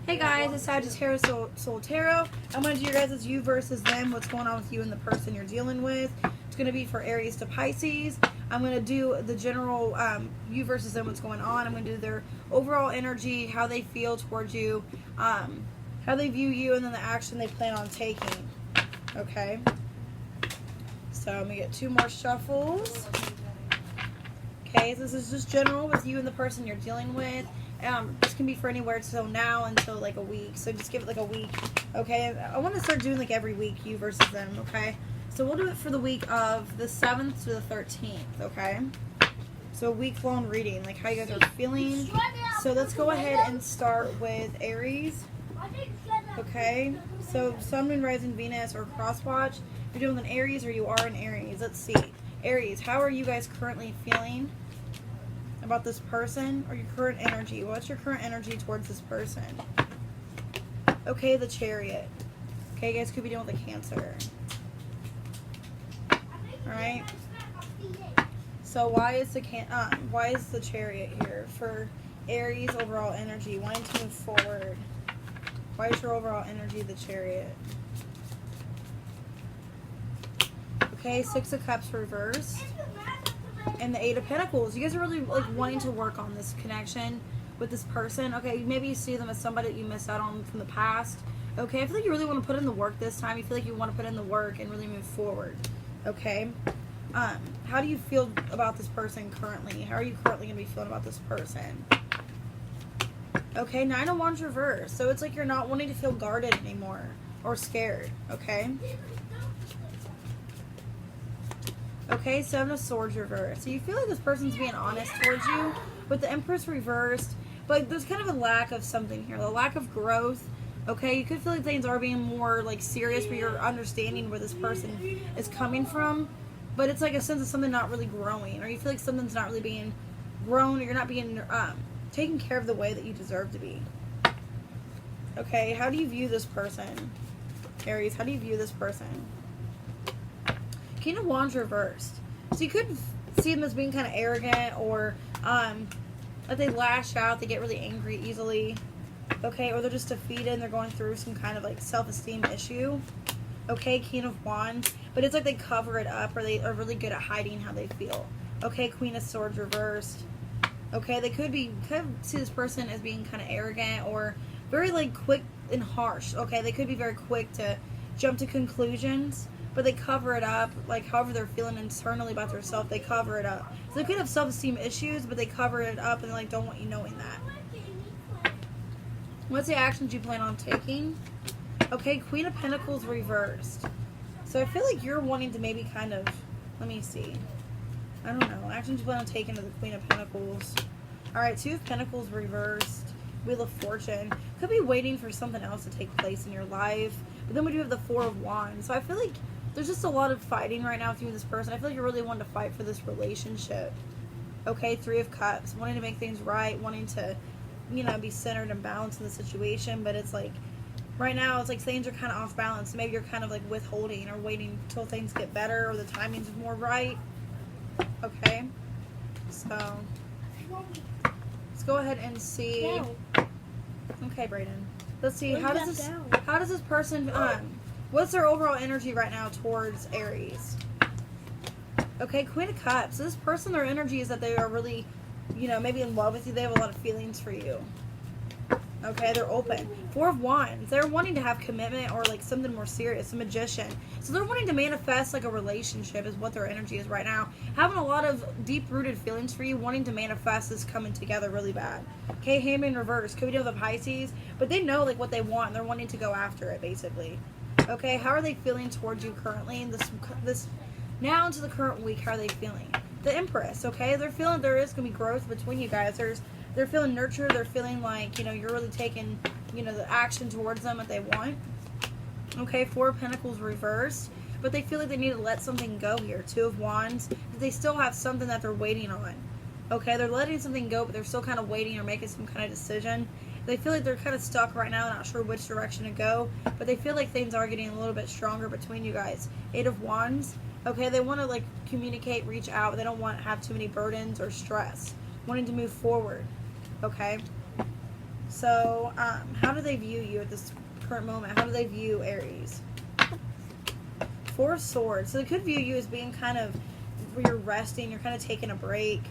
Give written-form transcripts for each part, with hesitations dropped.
Hey guys, it's Sagittarius Soul Tarot. I'm going to do your guys' you versus them, what's going on with you and the person you're dealing with. It's going to be for Aries to Pisces. I'm going to do the general you versus them, what's going on. I'm going to do their overall energy, how they feel towards you, how they view you, and then the action they plan on taking. Okay? So I'm going to get 2 more shuffles. Okay, so this is just general with you and the person you're dealing with. This can be for anywhere till now until like a week. So just give it like a week. Okay, I want to start doing like every week, you versus them. Okay, so we'll do it for the week of the 7th to the 13th. Okay, so a week-long reading, like how you guys are feeling. So let's go ahead and start with Aries. Okay, so Sun, Moon, Rising, Venus, or cross-watch. You're doing an Aries or you are an Aries. Let's see. Aries, how are you guys currently feeling about this person or your current energy? What's your current energy towards this person? Okay, the Chariot. Okay, you guys could be dealing with a Cancer. Alright. So why is the Chariot here for Aries overall energy? Wanting to move forward. Why is your overall energy the Chariot? Okay, 6 of Cups reversed. And the 8 of Pentacles. You guys are really like wanting to work on this connection with this person. Okay, maybe you see them as somebody that you missed out on from the past. Okay, I feel like you really want to put in the work this time. You feel like you want to put in the work and really move forward. Okay. How do you feel about this person currently? How are you currently going to be feeling about this person? Okay, 9 of Wands reversed. So it's like you're not wanting to feel guarded anymore or scared. Okay. Okay, 7 of Swords reversed. So you feel like this person's being honest towards you, with the Empress reversed, but there's kind of a lack of something here, a lack of growth. Okay, you could feel like things are being more like serious, where you're understanding where this person is coming from, but it's like a sense of something not really growing, or you feel like something's not really being grown, or you're not being taken care of the way that you deserve to be. Okay, how do you view this person, Aries? How do you view this person? King of Wands reversed. So you could see them as being kind of arrogant, or that they lash out, they get really angry easily. Okay, or they're just defeated and they're going through some kind of like self-esteem issue. Okay, King of Wands. But it's like they cover it up, or they are really good at hiding how they feel. Okay, Queen of Swords reversed. Okay, they could see this person as being kind of arrogant or very like quick and harsh. Okay, they could be very quick to jump to conclusions, but they cover it up, like however they're feeling internally about themselves, they cover it up. So they could have self-esteem issues, but they cover it up and like don't want you knowing that. What's the actions you plan on taking? Okay, Queen of Pentacles reversed. So I feel like you're wanting to maybe kind of, let me see. I don't know. Actions you plan on taking to the Queen of Pentacles. Alright, 2 of Pentacles reversed. Wheel of Fortune. Could be waiting for something else to take place in your life. But then we do have the 4 of Wands. So I feel like there's just a lot of fighting right now with you and this person. I feel like you're really wanting to fight for this relationship. Okay, 3 of Cups. Wanting to make things right. Wanting to, you know, be centered and balanced in the situation. But it's like, right now, it's like things are kind of off balance. Maybe you're kind of like withholding or waiting until things get better or the timing's more right. Okay. So, let's go ahead and see. Okay, Brayden. Let's see. How does this person, what's their overall energy right now towards Aries? Okay, Queen of Cups. So this person, their energy is that they are really, you know, maybe in love with you. They have a lot of feelings for you. Okay, they're open. 4 of Wands. They're wanting to have commitment or like something more serious. A Magician. So they're wanting to manifest like a relationship is what their energy is right now. Having a lot of deep-rooted feelings for you. Wanting to manifest this coming together really bad. Okay, Hangman reverse. Could be dealing with a Pisces. But they know like what they want. And they're wanting to go after it basically. Okay, how are they feeling towards you currently in this now into the current week? How are they feeling? The Empress. Okay, they're feeling there is going to be growth between you guys. They're feeling nurtured. They're feeling like, you know, you're really taking, you know, the action towards them that they want. Okay, 4 of Pentacles reversed. But they feel like they need to let something go here. 2 of Wands. But they still have something that they're waiting on. Okay, they're letting something go, but they're still kind of waiting or making some kind of decision. They feel like they're kind of stuck right now, not sure which direction to go. But they feel like things are getting a little bit stronger between you guys. 8 of Wands. Okay, they want to like communicate, reach out. They don't want to have too many burdens or stress. Wanting to move forward. Okay. So, how do they view you at this current moment? How do they view Aries? Four of Swords. So they could view you as being kind of, where you're resting, you're kind of taking a break,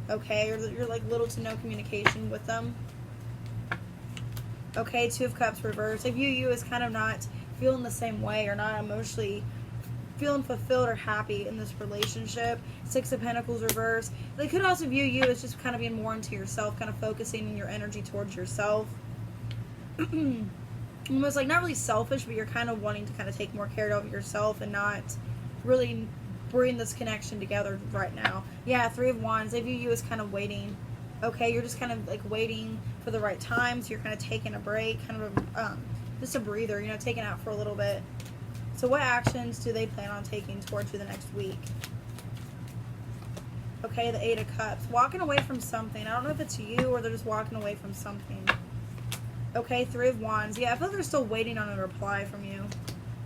okay? Or you're like little to no communication with them. Okay, Two of Cups reversed. They view you as kind of not feeling the same way or not emotionally feeling fulfilled or happy in this relationship. Six of Pentacles reversed. They could also view you as just kind of being more into yourself, kind of focusing your energy towards yourself. Almost like not really selfish, but you're kind of wanting to kind of take more care of yourself and not really bring this connection together right now. Yeah, Three of Wands. They view you as kind of waiting. Okay, you're just kind of like waiting for the right time, so you're kind of taking a break, kind of just a breather, you know, taking out for a little bit. So what actions do they plan on taking towards you the next week? Okay, the Eight of Cups. Walking away from something. I don't know if it's you or they're just walking away from something. Okay, Three of Wands. Yeah, I feel like they're still waiting on a reply from you.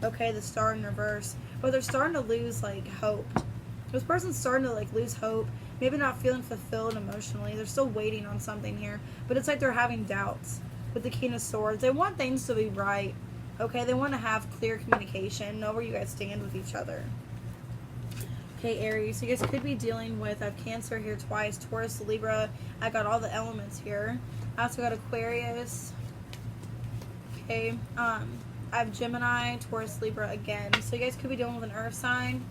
Okay, the Star in reverse. But they're starting to lose, like, hope. This person's starting to, like, lose hope. Maybe not feeling fulfilled emotionally. They're still waiting on something here. But it's like they're having doubts with the King of Swords. They want things to be right. Okay, they want to have clear communication. Know where you guys stand with each other. Okay, Aries. So you guys could be dealing with, I have Cancer here twice. Taurus, Libra. I got all the elements here. I also got Aquarius. Okay, I have Gemini, Taurus, Libra again. So you guys could be dealing with an earth sign.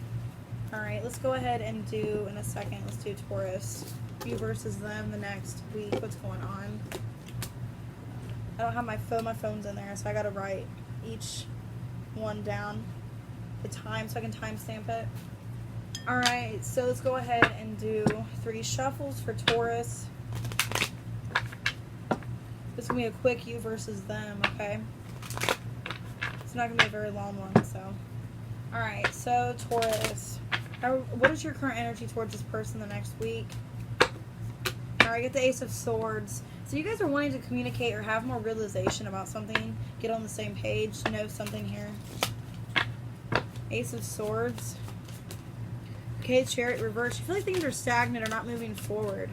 Alright, let's go ahead and do, in a second, let's do Taurus. You versus them the next week. What's going on? I don't have my phone's in there, so I gotta write each one down. The time, so I can timestamp it. Alright, so let's go ahead and do 3 shuffles for Taurus. This is going to be a quick you versus them, okay? It's not going to be a very long one, so. Alright, so Taurus. What is your current energy towards this person the next week? Alright, get the Ace of Swords. So you guys are wanting to communicate or have more realization about something. Get on the same page, know something here. Ace of Swords. Okay, Chariot reverse. You feel like things are stagnant or not moving forward.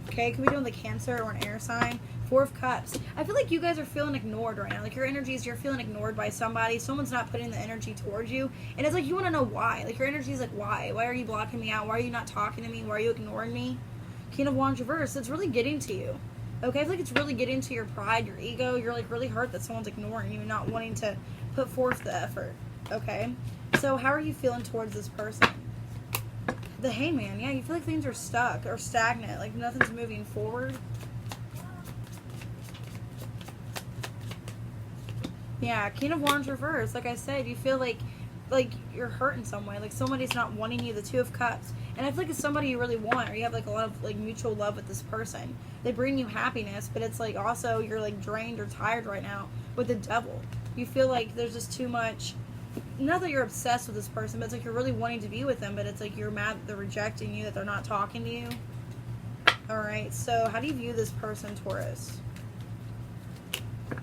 Okay, could be doing the Cancer or an air sign. Four of Cups. I feel like you guys are feeling ignored right now. Like your energies, you're feeling ignored by somebody. Someone's not putting the energy towards you. And it's like you want to know why. Like your energy is like, why? Why are you blocking me out? Why are you not talking to me? Why are you ignoring me? King of Wands reverse. It's really getting to you. Okay, I feel like it's really getting to your pride, your ego. You're like really hurt that someone's ignoring you and not wanting to put forth the effort. Okay, so how are you feeling towards this person? The Hangman. Yeah, you feel like things are stuck or stagnant. Like nothing's moving forward. Yeah, King of Wands reverse. Like I said, you feel like you're hurt in some way. Like somebody's not wanting you. The Two of Cups. And I feel like it's somebody you really want, or you have like a lot of like mutual love with this person. They bring you happiness, but it's like also you're like drained or tired right now with the Devil. You feel like there's just too much. Not that you're obsessed with this person, but it's like you're really wanting to be with them, but it's like you're mad that they're rejecting you, that they're not talking to you. Alright, so how do you view this person, Taurus?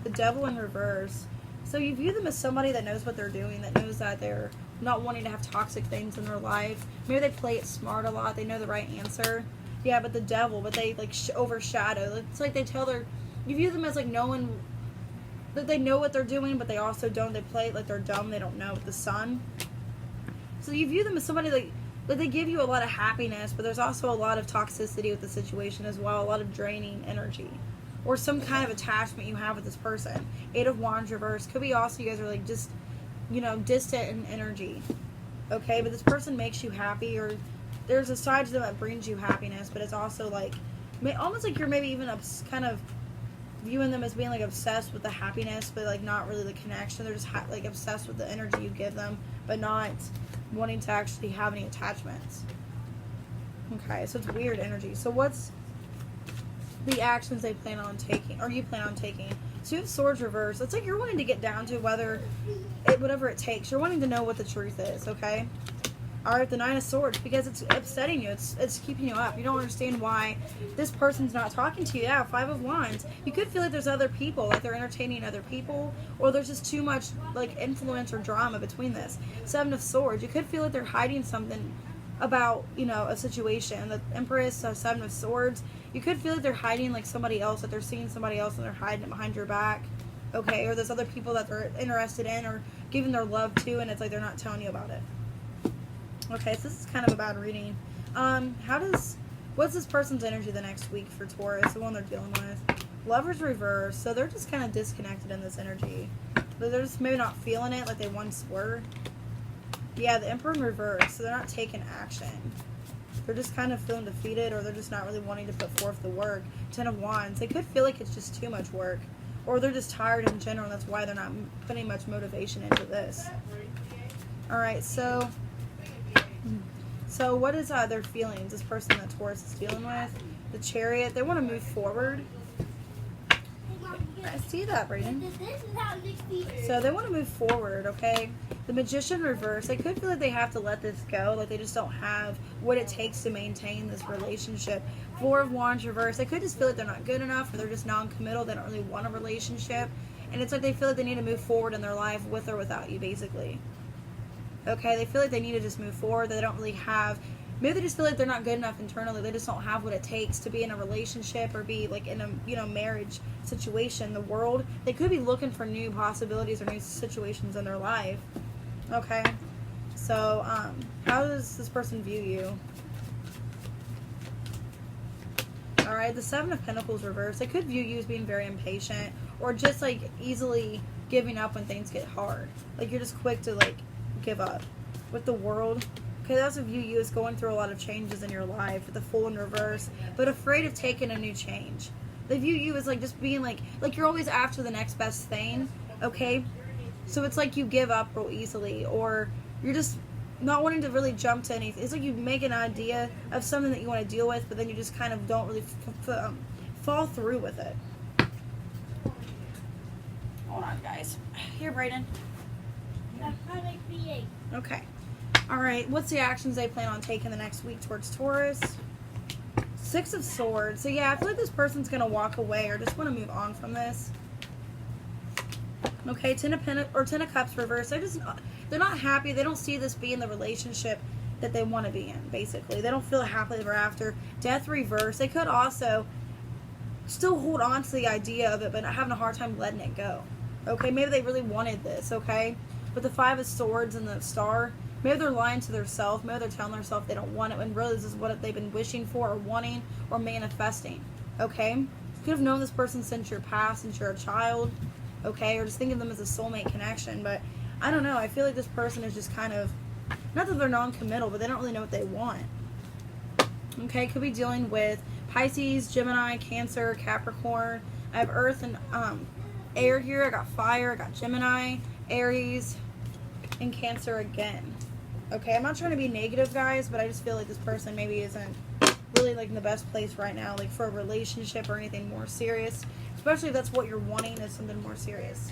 The Devil in reverse. So you view them as somebody that knows what they're doing, that knows that they're not wanting to have toxic things in their life. Maybe they play it smart a lot. They know the right answer. Yeah, but the Devil, but they like overshadow. It's like they tell you view them as like knowing that they know what they're doing, but they also don't. They play it like they're dumb. They don't know. The Sun. So you view them as somebody like that they give you a lot of happiness, but there's also a lot of toxicity with the situation as well. A lot of draining energy. Or some kind of attachment you have with this person. Eight of Wands reverse. Could be also you guys are like just, you know, distant in energy. Okay, but this person makes you happy, or there's a side to them that brings you happiness, but it's also like, almost like you're maybe even kind of viewing them as being like obsessed with the happiness, but like not really the connection. They're just like obsessed with the energy you give them, but not wanting to actually have any attachments. Okay, so it's weird energy. So what's the actions they plan on taking, or you plan on taking? Two of Swords reverse. It's like you're wanting to get down to whatever it takes. You're wanting to know what the truth is, okay? Alright, the Nine of Swords, because it's upsetting you. It's keeping you up. You don't understand why this person's not talking to you. Yeah, Five of Wands. You could feel like there's other people, like they're entertaining other people, or there's just too much like influence or drama between this. Seven of Swords. You could feel like they're hiding something about, you know, a situation. The Empress, Seven of Swords. You could feel like they're hiding like somebody else, that they're seeing somebody else and they're hiding it behind your back. Okay, or there's other people that they're interested in or giving their love to, and it's like they're not telling you about it. Okay, so this is kind of a bad reading. What's this person's energy the next week for Taurus, the one they're dealing with? Lovers reverse, so they're just kind of disconnected in this energy. They're just maybe not feeling it like they once were. Yeah, the Emperor in reverse, so they're not taking action. They're just kind of feeling defeated, or they're just not really wanting to put forth the work. 10 of Wands, they could feel like it's just too much work. Or they're just tired in general, and that's why they're not putting much motivation into this. Alright, so what is their feelings? This person that Taurus is dealing with, the Chariot, they want to move forward. I see that, Brayden. So they want to move forward, okay? The Magician reverse, they could feel like they have to let this go, like they just don't have what it takes to maintain this relationship. Four of Wands reverse, they could just feel like they're not good enough, or they're just non-committal, they don't really want a relationship. And it's like they feel like they need to move forward in their life with or without you, basically. Okay, they feel like they need to just move forward, they don't really have... Maybe they just feel like they're not good enough internally. They just don't have what it takes to be in a relationship or be like in a marriage situation. The world, they could be looking for new possibilities or new situations in their life. Okay, so how does this person view you? All right, the Seven of Pentacles reversed. They could view you as being very impatient or just like easily giving up when things get hard. Like you're just quick to like give up. With the World. Okay, they also view you as going through a lot of changes in your life, with the Fool in reverse, but afraid of taking a new change. They view you as like just being like you're always after the next best thing, okay? So it's like you give up real easily, or you're just not wanting to really jump to anything. It's like you make an idea of something that you want to deal with, but then you just kind of don't really fall through with it. Hold on, guys. Here, Brayden. Okay. Alright, what's the actions they plan on taking the next week towards Taurus? Six of Swords. So yeah, I feel like this person's going to walk away or just want to move on from this. Okay, Ten of Cups reverse. They're not happy. They don't see this being the relationship that they want to be in, basically. They don't feel happily ever after. Death reverse. They could also still hold on to the idea of it, but having a hard time letting it go. Okay, maybe they really wanted this, okay? But the Five of Swords and the Star... Maybe they're lying to themselves. Maybe they're telling themselves they don't want it when really this is what they've been wishing for or wanting or manifesting. Okay? You could have known this person since your past, since you're a child. Okay? Or just think of them as a soulmate connection. But I don't know. I feel like this person is just kind of... Not that they're non-committal, but they don't really know what they want. Okay? Could be dealing with Pisces, Gemini, Cancer, Capricorn. I have Earth and air here. I got fire. I got Gemini, Aries, and Cancer again. Okay, I'm not trying to be negative, guys, but I just feel like this person maybe isn't really like in the best place right now, like for a relationship or anything more serious. Especially if that's what you're wanting, is something more serious.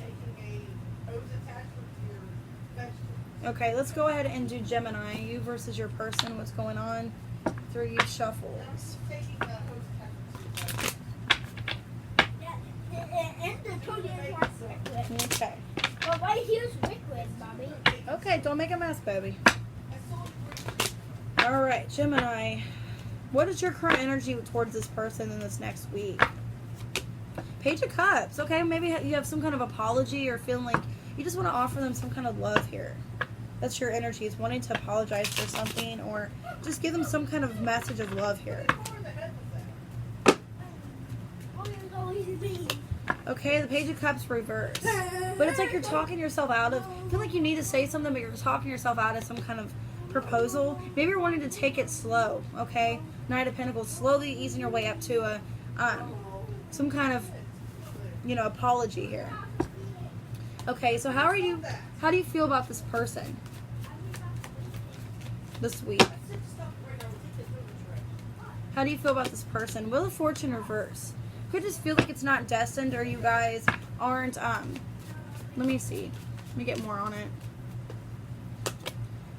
Okay, let's go ahead and do Gemini. You versus your person. What's going on? 3 shuffles. Okay. Well, right here's liquid, Mommy. Okay, don't make a mess, baby. Alright, Gemini. What is your current energy towards this person in this next week? Page of Cups. Okay, maybe you have some kind of apology or feeling like you just want to offer them some kind of love here. That's your energy. Is wanting to apologize for something or just give them some kind of message of love here. Okay, the Page of Cups reversed. But it's like you're talking yourself out of... I feel like you need to say something, but you're talking yourself out of some kind of proposal. Maybe you're wanting to take it slow, okay? Knight of Pentacles, slowly easing your way up to a some kind of, apology here. Okay, so how do you feel about this person this week? How do you feel about this person? Wheel of Fortune reverse. Could just feel like it's not destined, or you guys aren't, let me see. Let me get more on it.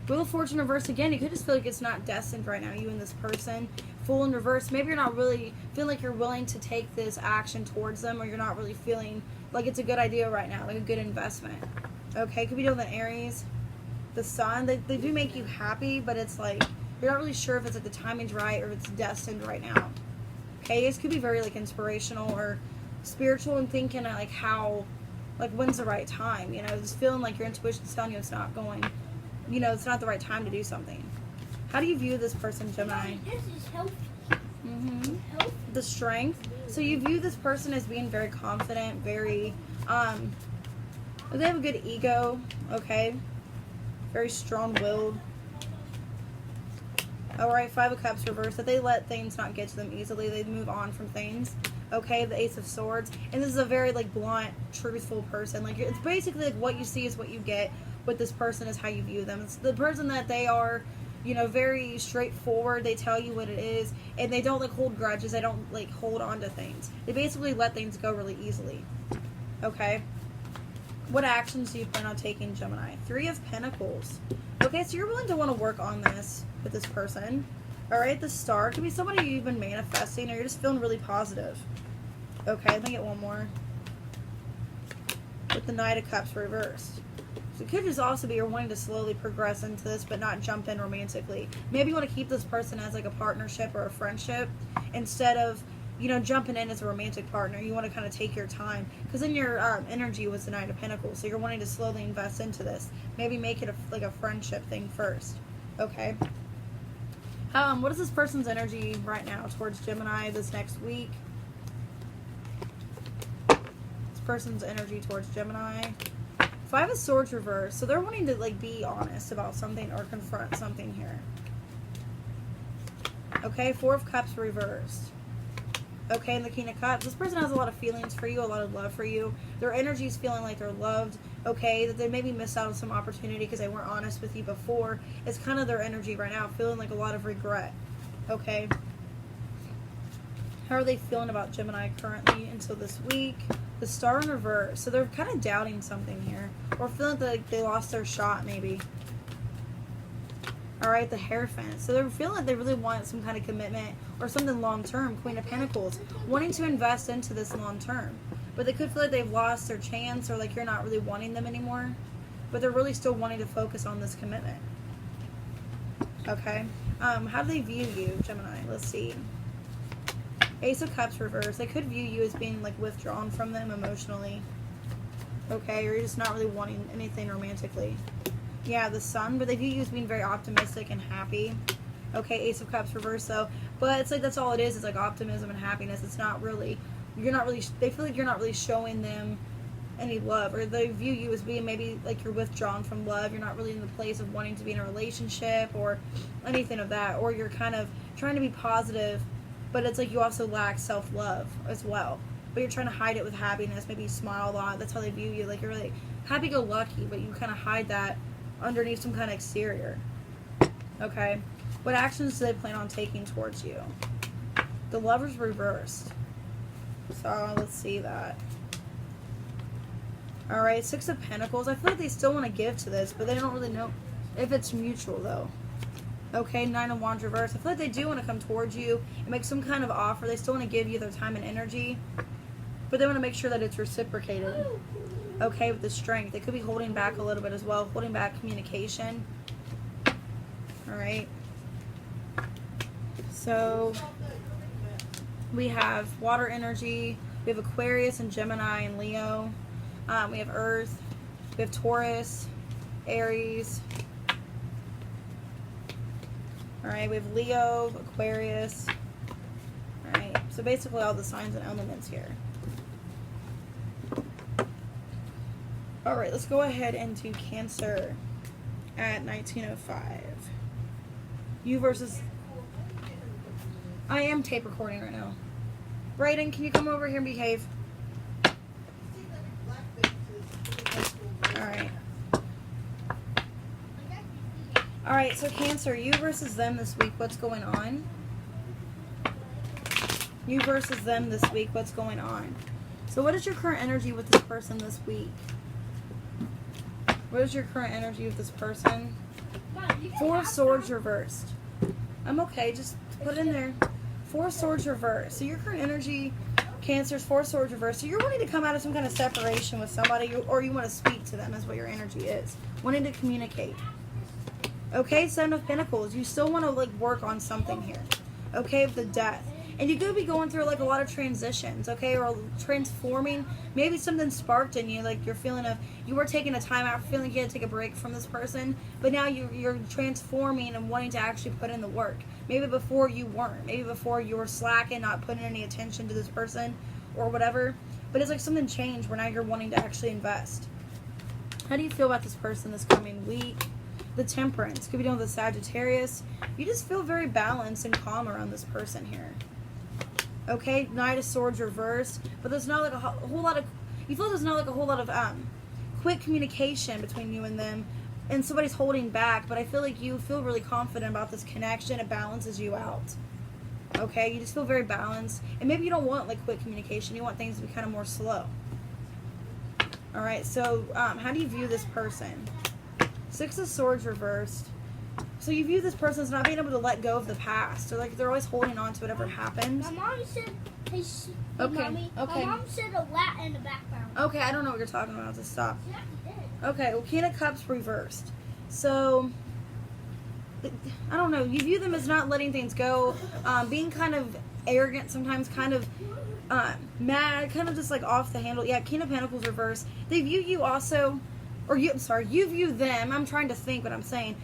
Wheel of Fortune reverse again. You could just feel like it's not destined right now, you and this person. Fool in reverse. Maybe you're not really feeling like you're willing to take this action towards them, or you're not really feeling like it's a good idea right now, like a good investment. Okay, could be dealing with an Aries. The Sun, they do make you happy, but it's like, you're not really sure if it's like the timing's right or if it's destined right now. Okay, it could be very like inspirational or spiritual and thinking like how, like when's the right time, you know, just feeling like your intuition's telling you it's not going, you know, it's not the right time to do something. How do you view this person, Gemini? This is healthy. Healthy. The strength. So you view this person as being very confident, very, they have a good ego, okay? Very strong-willed. Alright, Five of Cups reversed. That they let things not get to them easily. They move on from things. Okay, the Ace of Swords. And this is a very, like, blunt, truthful person. Like, it's basically, like, what you see is what you get. With this person is how you view them. It's the person that they are, you know, very straightforward. They tell you what it is. And they don't, like, hold grudges. They don't, like, hold on to things. They basically let things go really easily. Okay? What actions do you plan on taking, Gemini? Three of Pentacles. Okay, so you're willing to want to work on this with this person. Alright, the Star. It could be somebody you've been manifesting or you're just feeling really positive. Okay, let me get one more. With the Knight of Cups reversed. So it could just also be you're wanting to slowly progress into this but not jump in romantically. Maybe you want to keep this person as like a partnership or a friendship instead of, you know, jumping in as a romantic partner. You want to kind of take your time because then your energy was the Knight of Pentacles. So you're wanting to slowly invest into this. Maybe make it like a friendship thing first. Okay. What is this person's energy right now towards Gemini this next week? This person's energy towards Gemini. Five of Swords reversed. So they're wanting to like be honest about something or confront something here. Okay, Four of Cups reversed. Okay, and the King of Cups. This person has a lot of feelings for you, a lot of love for you. Their energy is feeling like they're loved. Okay, that they maybe missed out on some opportunity because they weren't honest with you before. It's kind of their energy right now, feeling like a lot of regret. Okay. How are they feeling about Gemini currently until this week? The Star in reverse. So they're kind of doubting something here. Or feeling like they lost their shot, maybe. Alright, the Hierophant. So they're feeling like they really want some kind of commitment or something long-term. Queen of Pentacles. Wanting to invest into this long-term. But they could feel like they've lost their chance or like you're not really wanting them anymore. But they're really still wanting to focus on this commitment. Okay. How do they view you, Gemini? Let's see. Ace of Cups reversed. They could view you as being like withdrawn from them emotionally. Okay, or you're just not really wanting anything romantically. Yeah, the Sun, but they view you as being very optimistic and happy. Okay, Ace of Cups reversed though. But it's like that's all it is. It's like optimism and happiness. It's not really, you're not really, they feel like you're not really showing them any love. Or they view you as being maybe like you're withdrawn from love. You're not really in the place of wanting to be in a relationship or anything of that. Or you're kind of trying to be positive, but it's like you also lack self-love as well. But you're trying to hide it with happiness. Maybe you smile a lot. That's how they view you. Like you're really happy-go-lucky, but you kind of hide that underneath some kind of exterior. Okay. What actions do they plan on taking towards you? The Lover's reversed. So let's see that. Alright, Six of Pentacles. I feel like they still want to give to this, but they don't really know if it's mutual though. Okay, Nine of Wands reversed. I feel like they do want to come towards you and make some kind of offer. They still want to give you their time and energy, but they want to make sure that it's reciprocated. Okay, with the Strength. They could be holding back a little bit as well, holding back communication. Alright. So, we have water energy. We have Aquarius and Gemini and Leo. We have Earth. We have Taurus, Aries. Alright, we have Leo, Aquarius. Alright, so basically all the signs and elements here. Alright, let's go ahead into Cancer at 1905. You versus... I am tape recording right now. Brayden, can you come over here and behave? Alright. Alright, so Cancer, you versus them this week, what's going on? You versus them this week, what's going on? So what is your current energy with this person this week? What is your current energy with this person? Four of Swords reversed. I'm okay, just put it in there. Four of Swords reversed. So your current energy, Cancer's Four of Swords reversed. So you're wanting to come out of some kind of separation with somebody, or you want to speak to them is what your energy is. Wanting to communicate. Okay, Seven of Pentacles. You still want to like work on something here. Okay, with the Death. And you could be going through like a lot of transitions, okay, or transforming. Maybe something sparked in you, like you're feeling you were taking a time out, feeling like you had to take a break from this person, but now you're transforming and wanting to actually put in the work. Maybe before you weren't. Maybe before you were slacking, not putting any attention to this person or whatever. But it's like something changed where now you're wanting to actually invest. How do you feel about this person this coming week? The Temperance. Could be dealing with the Sagittarius. You just feel very balanced and calm around this person here. Okay, Knight of Swords reversed. But there's not like a whole lot of... You feel there's not like a whole lot of quick communication between you and them. And somebody's holding back. But I feel like you feel really confident about this connection. It balances you out. Okay, you just feel very balanced. And maybe you don't want like quick communication. You want things to be kind of more slow. Alright, so how do you view this person? Six of Swords reversed. So you view this person as not being able to let go of the past. Or like they're always holding on to whatever happened. My mom said, hey, okay. Mommy, Okay. my mom said a lot in the background. Okay, I don't know what you're talking about. Just stop. Yeah, she did. Okay, well, King of Cups reversed. So, I don't know. You view them as not letting things go. Being kind of arrogant sometimes, kind of mad, kind of just like off the handle. Yeah, King of Pentacles reversed. They view you also, you view them. I'm trying to think what I'm saying.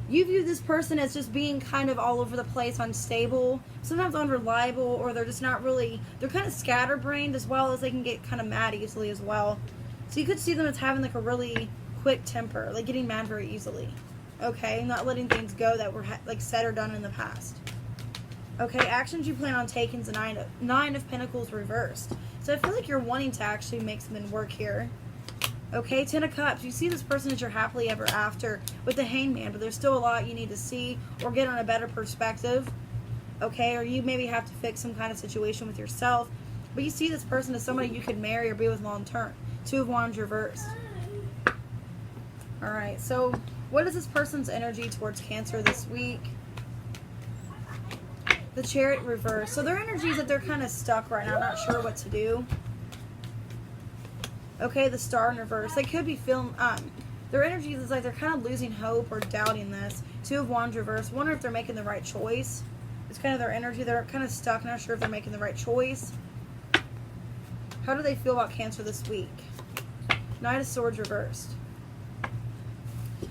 You view this person as just being kind of all over the place, unstable, sometimes unreliable, or they're just not really, they're kind of scatterbrained, as well as they can get kind of mad easily as well. So you could see them as having like a really quick temper, like getting mad very easily. Okay, not letting things go that were like said or done in the past. Okay, actions you plan on taking is the Nine of Pentacles reversed. So I feel like you're wanting to actually make something work here. Okay, Ten of Cups. You see this person as your happily ever after with the Hangman, but there's still a lot you need to see or get on a better perspective. Okay, or you maybe have to fix some kind of situation with yourself. But you see this person as somebody you could marry or be with long term. Two of Wands reversed. Alright, so what is this person's energy towards Cancer this week? The Chariot reversed. So their energy is that they're kind of stuck right now, not sure what to do. Okay, the Star in reverse. They could be feeling, their energy is like they're kind of losing hope or doubting this. Two of Wands reverse. Wonder if they're making the right choice. It's kind of their energy. They're kind of stuck, not sure if they're making the right choice. How do they feel about Cancer this week? Knight of Swords reversed.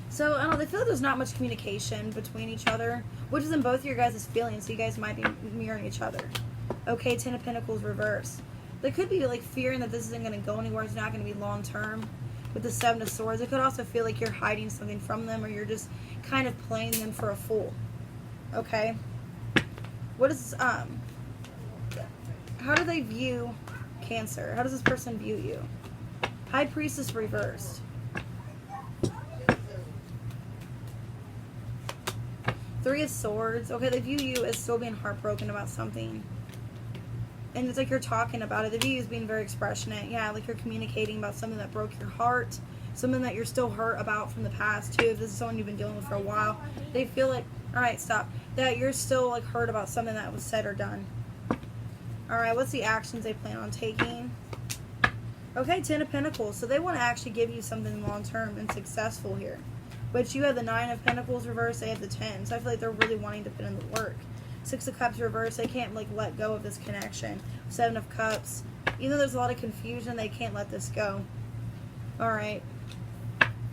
So, I don't know, they feel like there's not much communication between each other, which is in both of your guys' feelings, so you guys might be mirroring each other. Okay, Ten of Pentacles reversed. They could be like fearing that this isn't going to go anywhere, it's not going to be long term. With the Seven of Swords, it could also feel like you're hiding something from them, or you're just kind of playing them for a fool. Okay? What is, how do they view Cancer? How does this person view you? High Priestess reversed. Three of Swords. Okay, they view you as still being heartbroken about something. And it's like you're talking about it. They view you as being very expressionate. Yeah, like you're communicating about something that broke your heart. Something that you're still hurt about from the past, too. If this is someone you've been dealing with for a while. They feel like, alright, stop. That you're still like hurt about something that was said or done. Alright, what's the actions they plan on taking? Okay, Ten of Pentacles. So they want to actually give you something long-term and successful here. But you have the Nine of Pentacles reversed, they have the 10. So I feel like they're really wanting to put in the work. Six of Cups reversed, they can't like let go of this connection. Seven of Cups. Even though there's a lot of confusion, they can't let this go. Alright.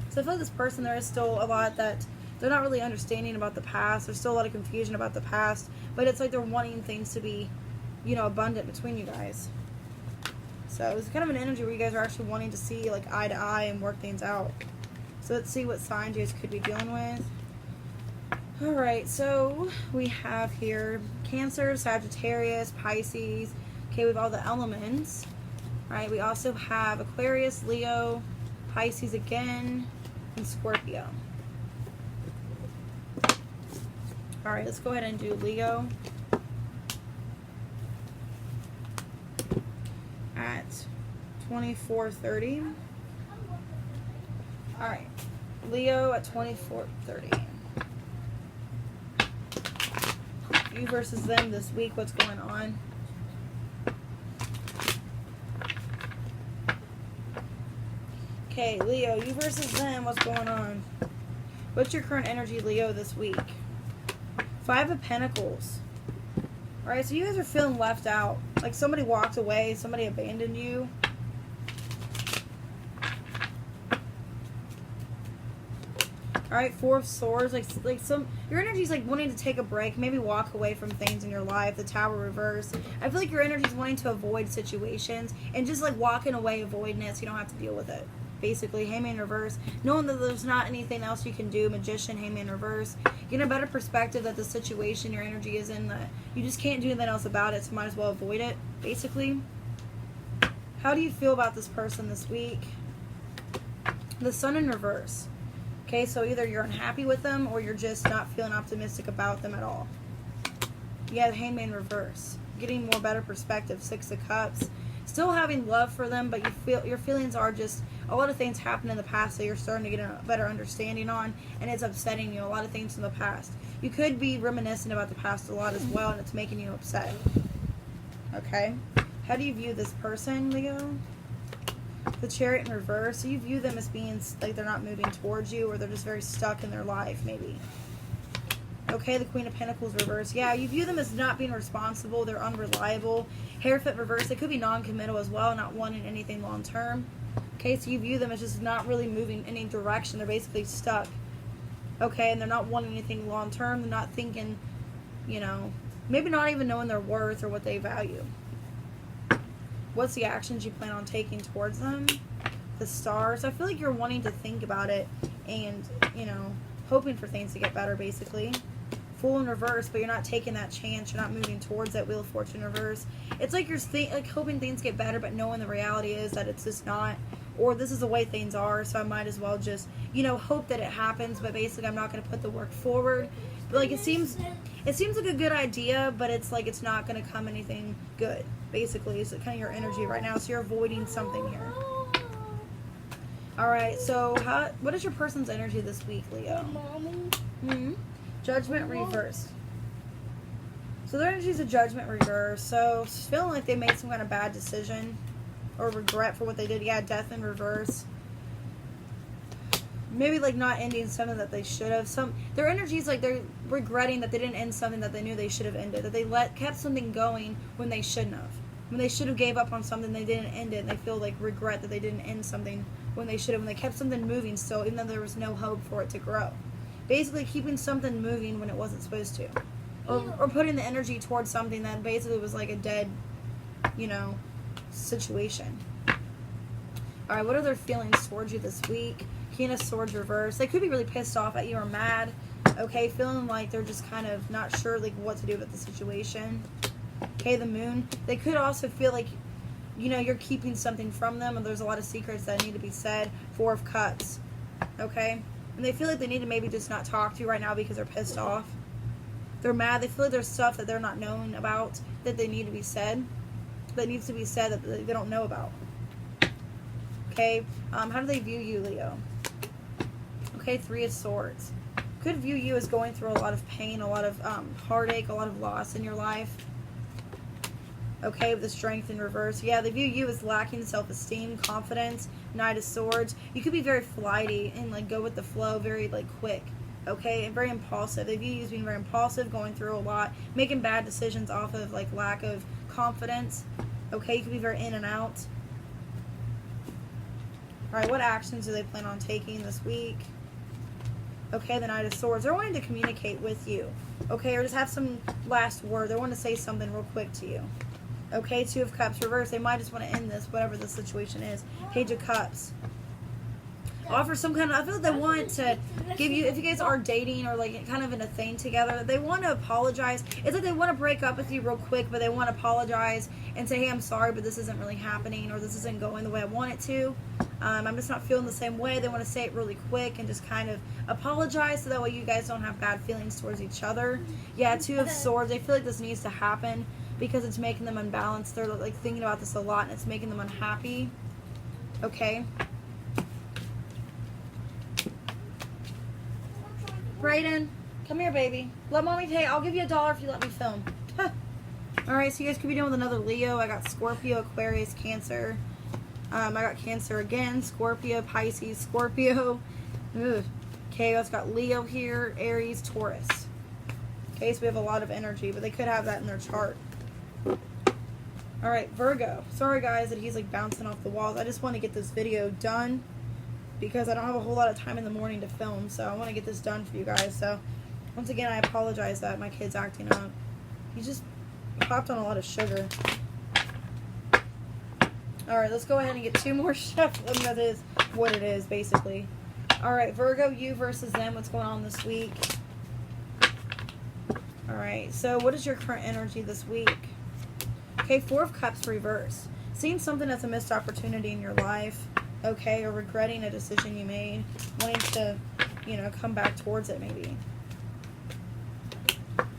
So I feel like this person, there is still a lot that they're not really understanding about the past. There's still a lot of confusion about the past. But it's like they're wanting things to be, you know, abundant between you guys. So it's kind of an energy where you guys are actually wanting to see like eye to eye and work things out. So let's see what signs you guys could be dealing with. Alright, so we have here Cancer, Sagittarius, Pisces. Okay, we have all the elements. Alright, we also have Aquarius, Leo, Pisces again, and Scorpio. Alright, let's go ahead and do Leo. At 24:30. Alright, Leo at 24:30. You versus them this week, what's going on? Okay, Leo, you versus them, what's going on? What's your current energy, Leo, this week? Five of Pentacles. Alright, so you guys are feeling left out. Like somebody walked away, somebody abandoned you. Alright, Four of Swords. Like some your energy's like wanting to take a break, maybe walk away from things in your life. The Tower reverse. I feel like your energy's wanting to avoid situations and just like walking away, avoiding it so you don't have to deal with it. Basically, Hangman reverse. Knowing that there's not anything else you can do. Magician, Hangman reverse. Getting a better perspective that the situation your energy is in, that you just can't do anything else about it, so might as well avoid it. Basically. How do you feel about this person this week? The Sun in reverse. Okay, so either you're unhappy with them or you're just not feeling optimistic about them at all. Yeah, the Hangman reverse. Getting more better perspective. Six of Cups. Still having love for them, but you feel your feelings are just a lot of things happened in the past that you're starting to get a better understanding on, and it's upsetting you. A lot of things in the past. You could be reminiscing about the past a lot as well, and it's making you upset. Okay? How do you view this person, Leo? The Chariot in reverse. So you view them as being like they're not moving towards you, or they're just very stuck in their life, maybe. Okay, the Queen of Pentacles reverse. Yeah, you view them as not being responsible. They're unreliable. Hierophant reverse. They could be non-committal as well, not wanting anything long-term. Okay, so you view them as just not really moving any direction. They're basically stuck. Okay, and they're not wanting anything long-term. They're not thinking, you know, maybe not even knowing their worth or what they value. What's the actions you plan on taking towards them? The Stars. I feel like you're wanting to think about it and, you know, hoping for things to get better, basically. Fool in reverse, but you're not taking that chance. You're not moving towards that Wheel of Fortune reverse. It's like you're hoping things get better, but knowing the reality is that it's just not. Or this is the way things are, so I might as well just, you know, hope that it happens, but basically I'm not going to put the work forward. But like it seems like a good idea, but it's like it's not going to come anything good, basically. It's kind of your energy right now, so you're avoiding something here. Alright, so what is your person's energy this week, Leo? Judgment reversed. So their energy is a Judgment reverse. So feeling like they made some kind of bad decision or regret for what they did. Yeah, Death in reverse. Maybe like not ending something that they should have. Their energy is like they're regretting that they didn't end something that they knew they should have ended. That they kept something going when they shouldn't have. When they should have gave up on something, they didn't end it. And they feel like regret that they didn't end something when they should have. When they kept something moving still, even though there was no hope for it to grow. Basically keeping something moving when it wasn't supposed to. Or putting the energy towards something that basically was like a dead, you know, situation. Alright, what are their feelings towards you this week? King of Swords reverse. They could be really pissed off at you or mad. Okay, feeling like they're just kind of not sure like what to do with the situation. Okay, the Moon. They could also feel like, you know, you're keeping something from them, and there's a lot of secrets that need to be said. Four of Cups. Okay? And they feel like they need to maybe just not talk to you right now because they're pissed off. They're mad. They feel like there's stuff that they're not knowing about that they need to be said. That needs to be said that they don't know about. Okay? How do they view you, Leo? Okay, Three of Swords. Could view you as going through a lot of pain, a lot of heartache, a lot of loss in your life. Okay, with the Strength in reverse. Yeah, they view you as lacking self-esteem, confidence, Knight of Swords. You could be very flighty and like go with the flow, very like quick. Okay, and very impulsive. They view you as being very impulsive, going through a lot, making bad decisions off of like lack of confidence. Okay, you could be very in and out. Alright, what actions do they plan on taking this week? Okay, the Knight of Swords. They're wanting to communicate with you. Okay, or just have some last word. They want to say something real quick to you. Okay, Two of Cups reverse. They might just want to end this, whatever the situation is. Page of Cups. Offer some kind of, I feel like they want to give you, if you guys are dating or like kind of in a thing together, they want to apologize. It's like they want to break up with you real quick, but they want to apologize and say, hey, I'm sorry, but this isn't really happening, or this isn't going the way I want it to. I'm just not feeling the same way. They want to say it really quick and just kind of apologize so that way you guys don't have bad feelings towards each other. Yeah, Two of Swords. They feel like this needs to happen because it's making them unbalanced. They're like thinking about this a lot and it's making them unhappy. Okay. Brayden, come here, baby. Let mommy take. I'll give you $1 if you let me film. Huh. Alright, so you guys could be dealing with another Leo. I got Scorpio, Aquarius, Cancer. I got Cancer again, Scorpio, Pisces, Scorpio. Ugh. Okay, I've got Leo here, Aries, Taurus. Okay, so we have a lot of energy, but they could have that in their chart. Alright, Virgo. Sorry guys that he's like bouncing off the walls. I just want to get this video done because I don't have a whole lot of time in the morning to film, so I want to get this done for you guys. So, once again, I apologize that my kid's acting up. He just popped on a lot of sugar. Alright, let's go ahead and get 2 more shuffles. That is what it is, basically. Alright, Virgo, you versus them. What's going on this week? Alright, so what is your current energy this week? Okay, 4 of Cups reverse. Seeing something that's a missed opportunity in your life, okay, or regretting a decision you made, wanting to, you know, come back towards it maybe.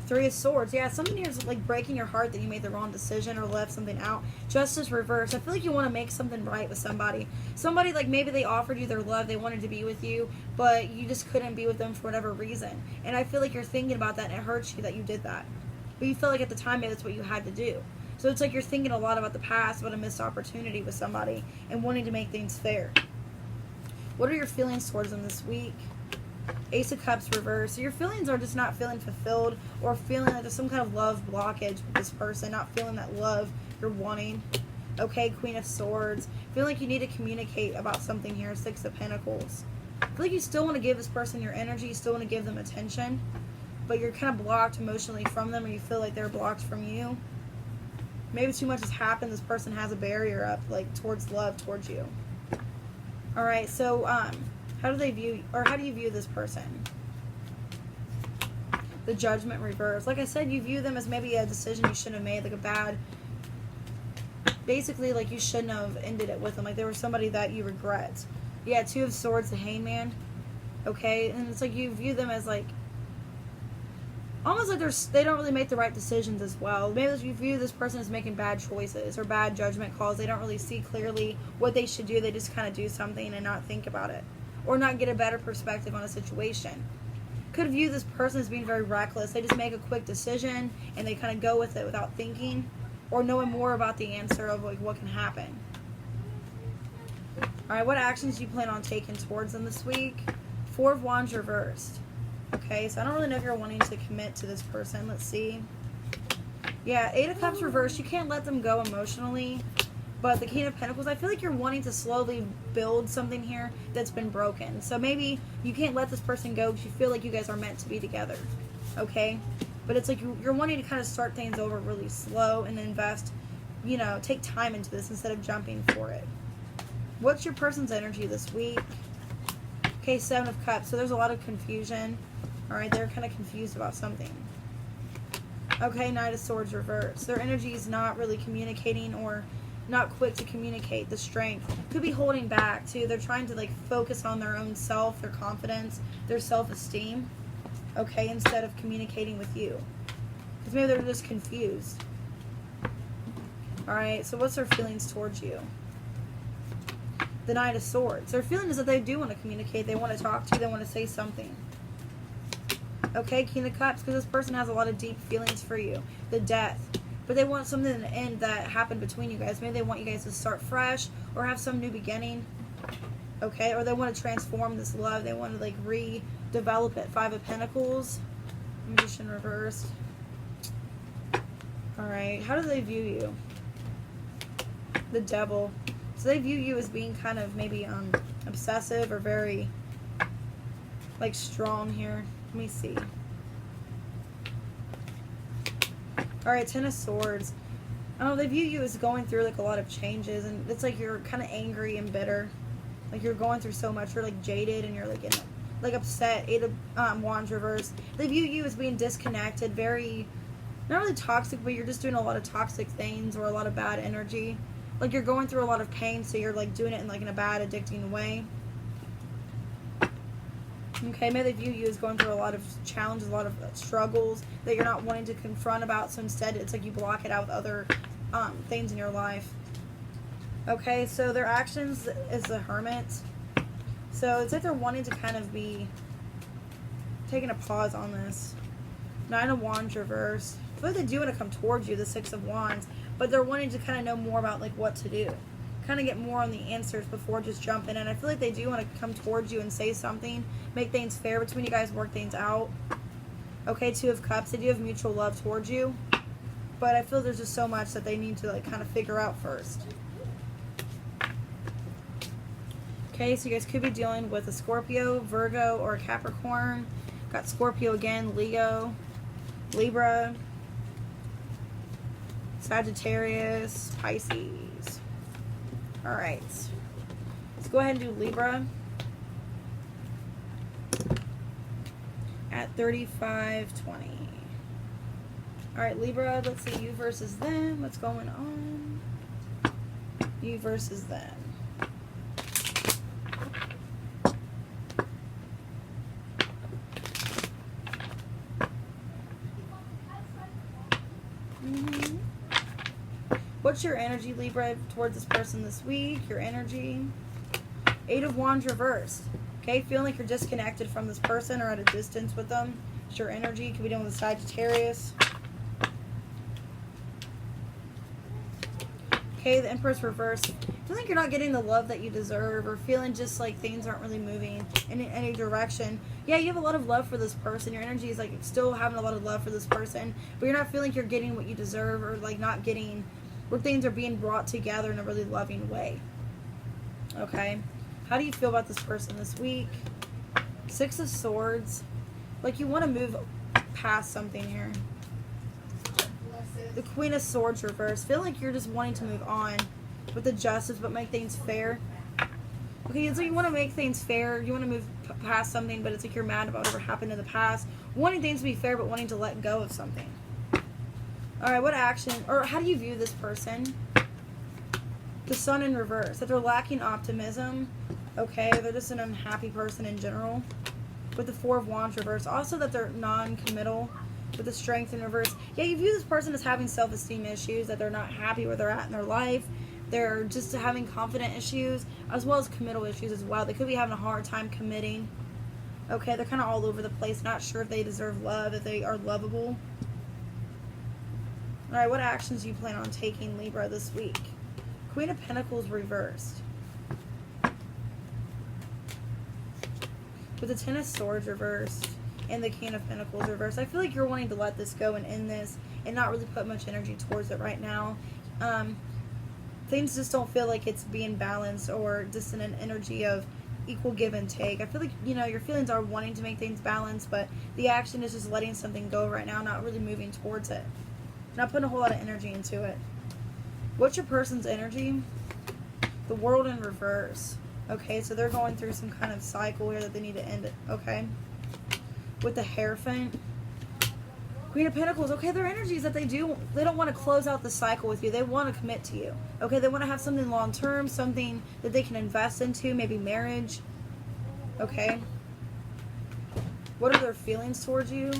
3 of Swords. Yeah, something here is like breaking your heart that you made the wrong decision or left something out. Justice reverse. I feel like you want to make something right with somebody. Somebody, like, maybe they offered you their love, they wanted to be with you, but you just couldn't be with them for whatever reason. And I feel like you're thinking about that and it hurts you that you did that. But you feel like at the time maybe that's what you had to do. So it's like you're thinking a lot about the past, about a missed opportunity with somebody, and wanting to make things fair. What are your feelings towards them this week? Ace of Cups reverse. So your feelings are just not feeling fulfilled, or feeling like there's some kind of love blockage with this person, not feeling that love you're wanting. Okay, Queen of Swords. Feeling like you need to communicate about something here. 6 of Pentacles. I feel like you still want to give this person your energy, you still want to give them attention, but you're kind of blocked emotionally from them, or you feel like they're blocked from you. Maybe too much has happened. This person has a barrier up, like, towards love, towards you. Alright, so, how do they view, or how do you view this person? The Judgment reverse. Like I said, you view them as maybe a decision you shouldn't have made, like a bad, basically, like, you shouldn't have ended it with them. Like, they were somebody that you regret. Yeah, 2 of Swords, the Hangman. Okay, and it's like you view them as, like, almost like they don't really make the right decisions as well. Maybe you view this person as making bad choices or bad judgment calls. They don't really see clearly what they should do. They just kind of do something and not think about it, or not get a better perspective on a situation. Could view this person as being very reckless. They just make a quick decision and they kind of go with it without thinking or knowing more about the answer of, like, what can happen. Alright, what actions do you plan on taking towards them this week? 4 of Wands reversed. Okay, so I don't really know if you're wanting to commit to this person. Let's see. Yeah, 8 of Cups reversed. You can't let them go emotionally. But the King of Pentacles, I feel like you're wanting to slowly build something here that's been broken. So maybe you can't let this person go because you feel like you guys are meant to be together. Okay? But it's like you're wanting to kind of start things over really slow and invest, you know, take time into this instead of jumping for it. What's your person's energy this week? Okay, 7 of Cups. So there's a lot of confusion. Alright, they're kind of confused about something. Okay, Knight of Swords reverse. Their energy is not really communicating, or not quick to communicate. The strength. Could be holding back, too. They're trying to, like, focus on their own self, their confidence, their self-esteem. Okay, instead of communicating with you. Because maybe they're just confused. Alright, so what's their feelings towards you? The Knight of Swords. Their feeling is that they do want to communicate. They want to talk to you. They want to say something. Okay, King of Cups, because this person has a lot of deep feelings for you. The Death. But they want something in the end that happened between you guys. Maybe they want you guys to start fresh or have some new beginning. Okay, or they want to transform this love. They want to, like, redevelop it. 5 of Pentacles. Magician reversed. Alright, how do they view you? The Devil. So they view you as being kind of maybe obsessive or very, like, strong here. Let me see. Alright, 10 of Swords. I don't know, they view you as going through, like, a lot of changes, and it's like you're kind of angry and bitter. Like, you're going through so much. You're, like, jaded and you're, like, upset. 8 of Wands reversed. They view you as being disconnected, very, not really toxic, but you're just doing a lot of toxic things or a lot of bad energy. Like, you're going through a lot of pain, so you're, like, doing it in, like, in a bad, addicting way. Okay, maybe they view you as going through a lot of challenges, a lot of struggles that you're not wanting to confront about, so instead it's like you block it out with other things in your life. Okay, so their actions is the Hermit. So it's like they're wanting to kind of be taking a pause on this. 9 of Wands reversed. I feel like they do want to come towards you, the 6 of Wands, but they're wanting to kind of know more about, like, what to do. Kind of get more on the answers before just jumping in. I feel like they do want to come towards you and say something, make things fair between you guys, work things out. Okay, Two of Cups. They do have mutual love towards you. But I feel there's just so much that they need to like kind of figure out first. Okay, so you guys could be dealing with a Scorpio, Virgo, or a Capricorn. Got Scorpio again, Leo, Libra, Sagittarius, Pisces. Alright. Let's go ahead and do Libra. At 35.20. Alright, Libra, let's see you versus them. What's going on? You versus them. What's your energy, Libra, towards this person this week? Your energy. 8 of Wands reversed. Okay, feeling like you're disconnected from this person or at a distance with them. It's your energy. Could be dealing with Sagittarius. Okay, the Empress reversed. Feel like you're not getting the love that you deserve, or feeling just like things aren't really moving in any direction. Yeah, you have a lot of love for this person. Your energy is like still having a lot of love for this person, but you're not feeling like you're getting what you deserve, or like not getting where things are being brought together in a really loving way. Okay, how do you feel about this person this week? 6 of Swords. Like you want to move past something here. The Queen of Swords reversed. Feel like you're just wanting to move on with the justice, but make things fair. Okay, so you want to make things fair. You want to move past something, but it's like you're mad about whatever happened in the past. Wanting things to be fair, but wanting to let go of something. Alright, what action, or how do you view this person? The Sun in reverse. That they're lacking optimism. Okay, they're just an unhappy person in general. With the 4 of Wands reversed. Also that they're non-committal. With the Strength in reverse. Yeah, you view this person as having self-esteem issues. That they're not happy where they're at in their life. They're just having confident issues. As well as committal issues as well. They could be having a hard time committing. Okay, they're kind of all over the place. Not sure if they deserve love. If they are lovable. Alright, what actions do you plan on taking, Libra, this week? Queen of Pentacles reversed. With the 10 of Swords reversed. And the King of Pentacles reversed. I feel like you're wanting to let this go and end this. And not really put much energy towards it right now. Things just don't feel like it's being balanced. Or just in an energy of equal give and take. I feel like, you know, your feelings are wanting to make things balanced. But the action is just letting something go right now. Not really moving towards it. Not putting a whole lot of energy into it. What's your person's energy? The World in reverse. Okay, so they're going through some kind of cycle here that they need to end it. Okay. With the Hierophant. Queen of Pentacles. Okay, their energy is that they don't want to close out the cycle with you. They want to commit to you. Okay, they want to have something long term, something that they can invest into, maybe marriage. Okay. What are their feelings towards you?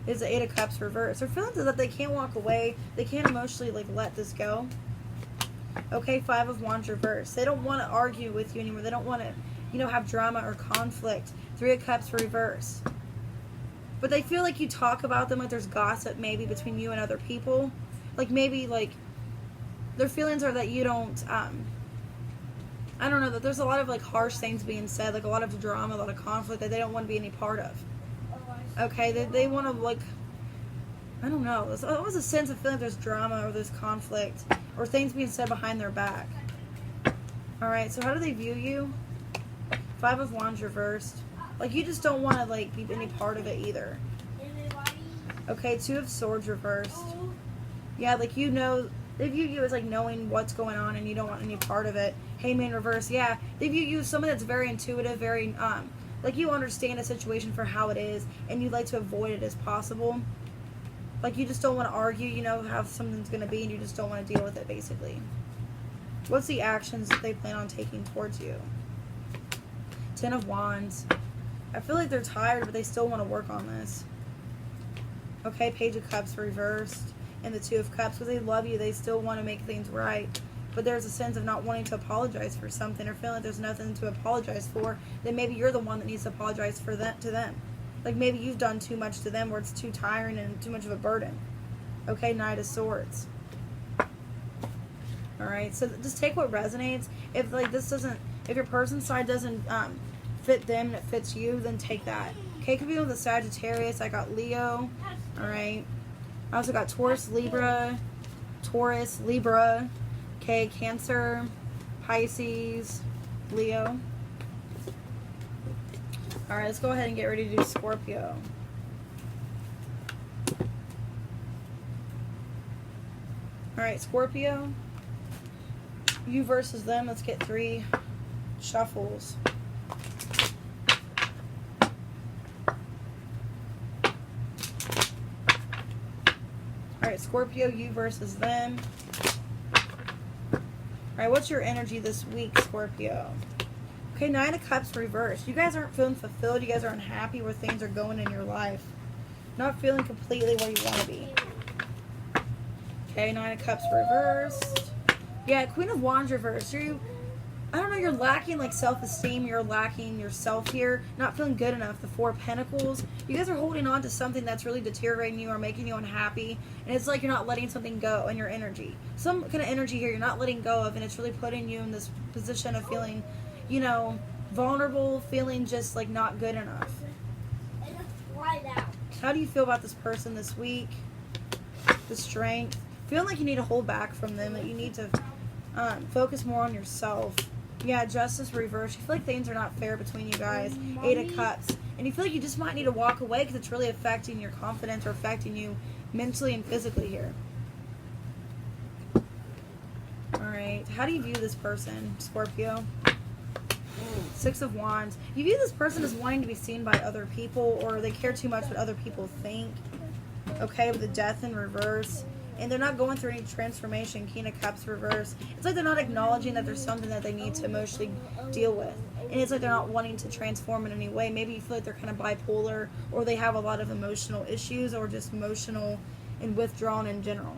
Is the 8 of Cups reversed. Their feelings is that they can't walk away. They can't emotionally like let this go. Okay, 5 of Wands reversed. They don't want to argue with you anymore. They don't want to, you know, have drama or conflict. 3 of Cups reversed. But they feel like you talk about them like there's gossip maybe between you and other people. Like maybe like their feelings are that you don't, I don't know, that there's a lot of like harsh things being said, like a lot of drama, a lot of conflict that they don't want to be any part of. Okay, they want to, like, I don't know. There's always a sense of feeling there's drama or there's conflict or things being said behind their back. Alright, so how do they view you? 5 of Wands reversed. Like, you just don't want to, like, be any part of it either. Okay, 2 of Swords reversed. Yeah, like, you know, they view you as, like, knowing what's going on and you don't want any part of it. Hangman reversed. Yeah, they view you as someone that's very intuitive, very, like you understand a situation for how it is and you'd like to avoid it as possible. Like you just don't want to argue, you know, how something's going to be and you just don't want to deal with it basically. What's the actions that they plan on taking towards you? 10 of Wands. I feel like they're tired but they still want to work on this. Okay, Page of Cups reversed. And the 2 of Cups. Because they love you, they still want to make things right. But there's a sense of not wanting to apologize for something or feeling like there's nothing to apologize for. Then maybe you're the one that needs to apologize for that to them. Like maybe you've done too much to them where it's too tiring and too much of a burden. Okay, Knight of Swords. Alright, so just take what resonates. If like this doesn't, if your person's side doesn't fit them and it fits you, then take that. Okay, could be with the Sagittarius. I got Leo. All right. I also got Taurus, Libra. Okay, Cancer, Pisces, Leo. All right, let's go ahead and get ready to do Scorpio. All right, Scorpio. You versus them. Let's get 3 shuffles. Alright, Scorpio, you versus them. Alright, what's your energy this week, Scorpio? Okay, 9 of Cups reversed. You guys aren't feeling fulfilled. You guys aren't happy where things are going in your life. Not feeling completely where you want to be. Okay, 9 of Cups reversed. Yeah, Queen of Wands reversed. I don't know, you're lacking like self-esteem. You're lacking yourself here. Not feeling good enough. The 4 of Pentacles. You guys are holding on to something that's really deteriorating you or making you unhappy. And it's like you're not letting something go in your energy. Some kind of energy here you're not letting go of. And it's really putting you in this position of feeling, you know, vulnerable. Feeling just like not good enough. How do you feel about this person this week? The Strength. Feeling like you need to hold back from them. That you need to focus more on yourself. Yeah, Justice reversed. You feel like things are not fair between you guys. 8 of Cups. And you feel like you just might need to walk away because it's really affecting your confidence or affecting you mentally and physically here. Alright, how do you view this person, Scorpio? 6 of Wands. You view this person as wanting to be seen by other people, or they care too much what other people think. Okay, with the Death in reverse. And they're not going through any transformation. King of Cups reverse. It's like they're not acknowledging that there's something that they need to emotionally deal with. And it's like they're not wanting to transform in any way. Maybe you feel like they're kind of bipolar, or they have a lot of emotional issues, or just emotional and withdrawn in general.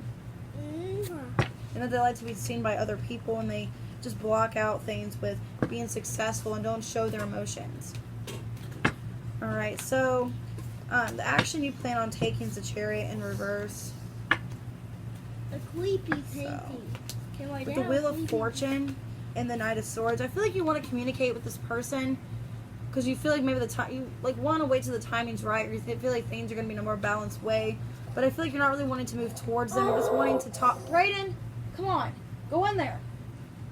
And that they like to be seen by other people, and they just block out things with being successful and don't show their emotions. Alright, so the action you plan on taking is the Chariot in reverse. A creepy painting. With the Wheel of Fortune and the Knight of Swords, I feel like you want to communicate with this person because you feel like maybe the time you like want to wait till the timing's right, or you feel like things are going to be in a more balanced way. But I feel like you're not really wanting to move towards them. You're just wanting to talk. Brayden, come on, go in there.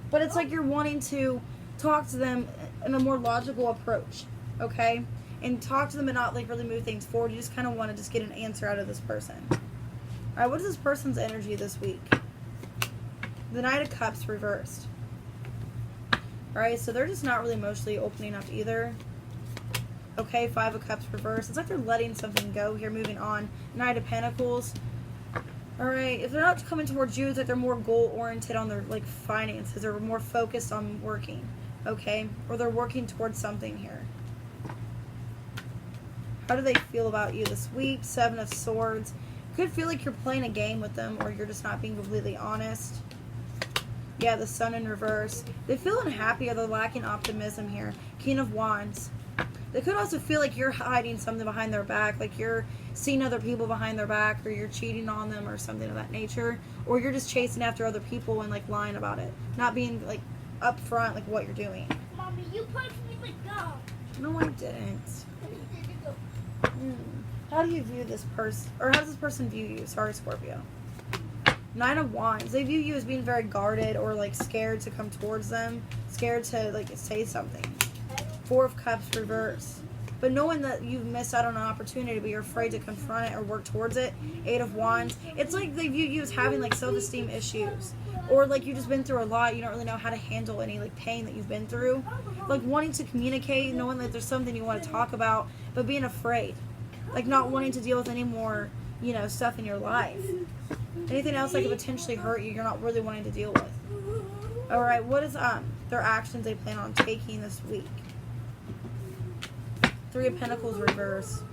But it's like you're wanting to talk to them in a more logical approach, okay? And talk to them and not like really move things forward. You just kind of want to just get an answer out of this person. Alright, what is this person's energy this week? The Knight of Cups reversed. Alright, so they're just not really emotionally opening up either. Okay, 5 of Cups reversed. It's like they're letting something go here, moving on. Knight of Pentacles. Alright, if they're not coming towards you, it's like they're more goal-oriented on their like finances, or more focused on working. Okay? Or they're working towards something here. How do they feel about you this week? 7 of Swords. Could feel like you're playing a game with them, or you're just not being completely honest. Yeah, the Sun in reverse. They feel unhappy, or they're lacking optimism here. King of Wands. They could also feel like you're hiding something behind their back, like you're seeing other people behind their back, or you're cheating on them or something of that nature, or you're just chasing after other people and like lying about it, not being like upfront like what you're doing. Mommy, you punched me with gum. No, I didn't. How do you view this person, or how does this person view you? Sorry, Scorpio. 9 of Wands. They view you as being very guarded, or like scared to come towards them, scared to like say something. 4 of Cups reverse. But knowing that you've missed out on an opportunity, but you're afraid to confront it or work towards it. 8 of Wands. It's like they view you as having like self-esteem issues, or like you've just been through a lot. You don't really know how to handle any like pain that you've been through. Like wanting to communicate, knowing that there's something you want to talk about, but being afraid. Like not wanting to deal with any more, you know, stuff in your life. Anything else that could potentially hurt you, you're not really wanting to deal with. Alright, what is their actions they plan on taking this week? 3 of Pentacles reverse.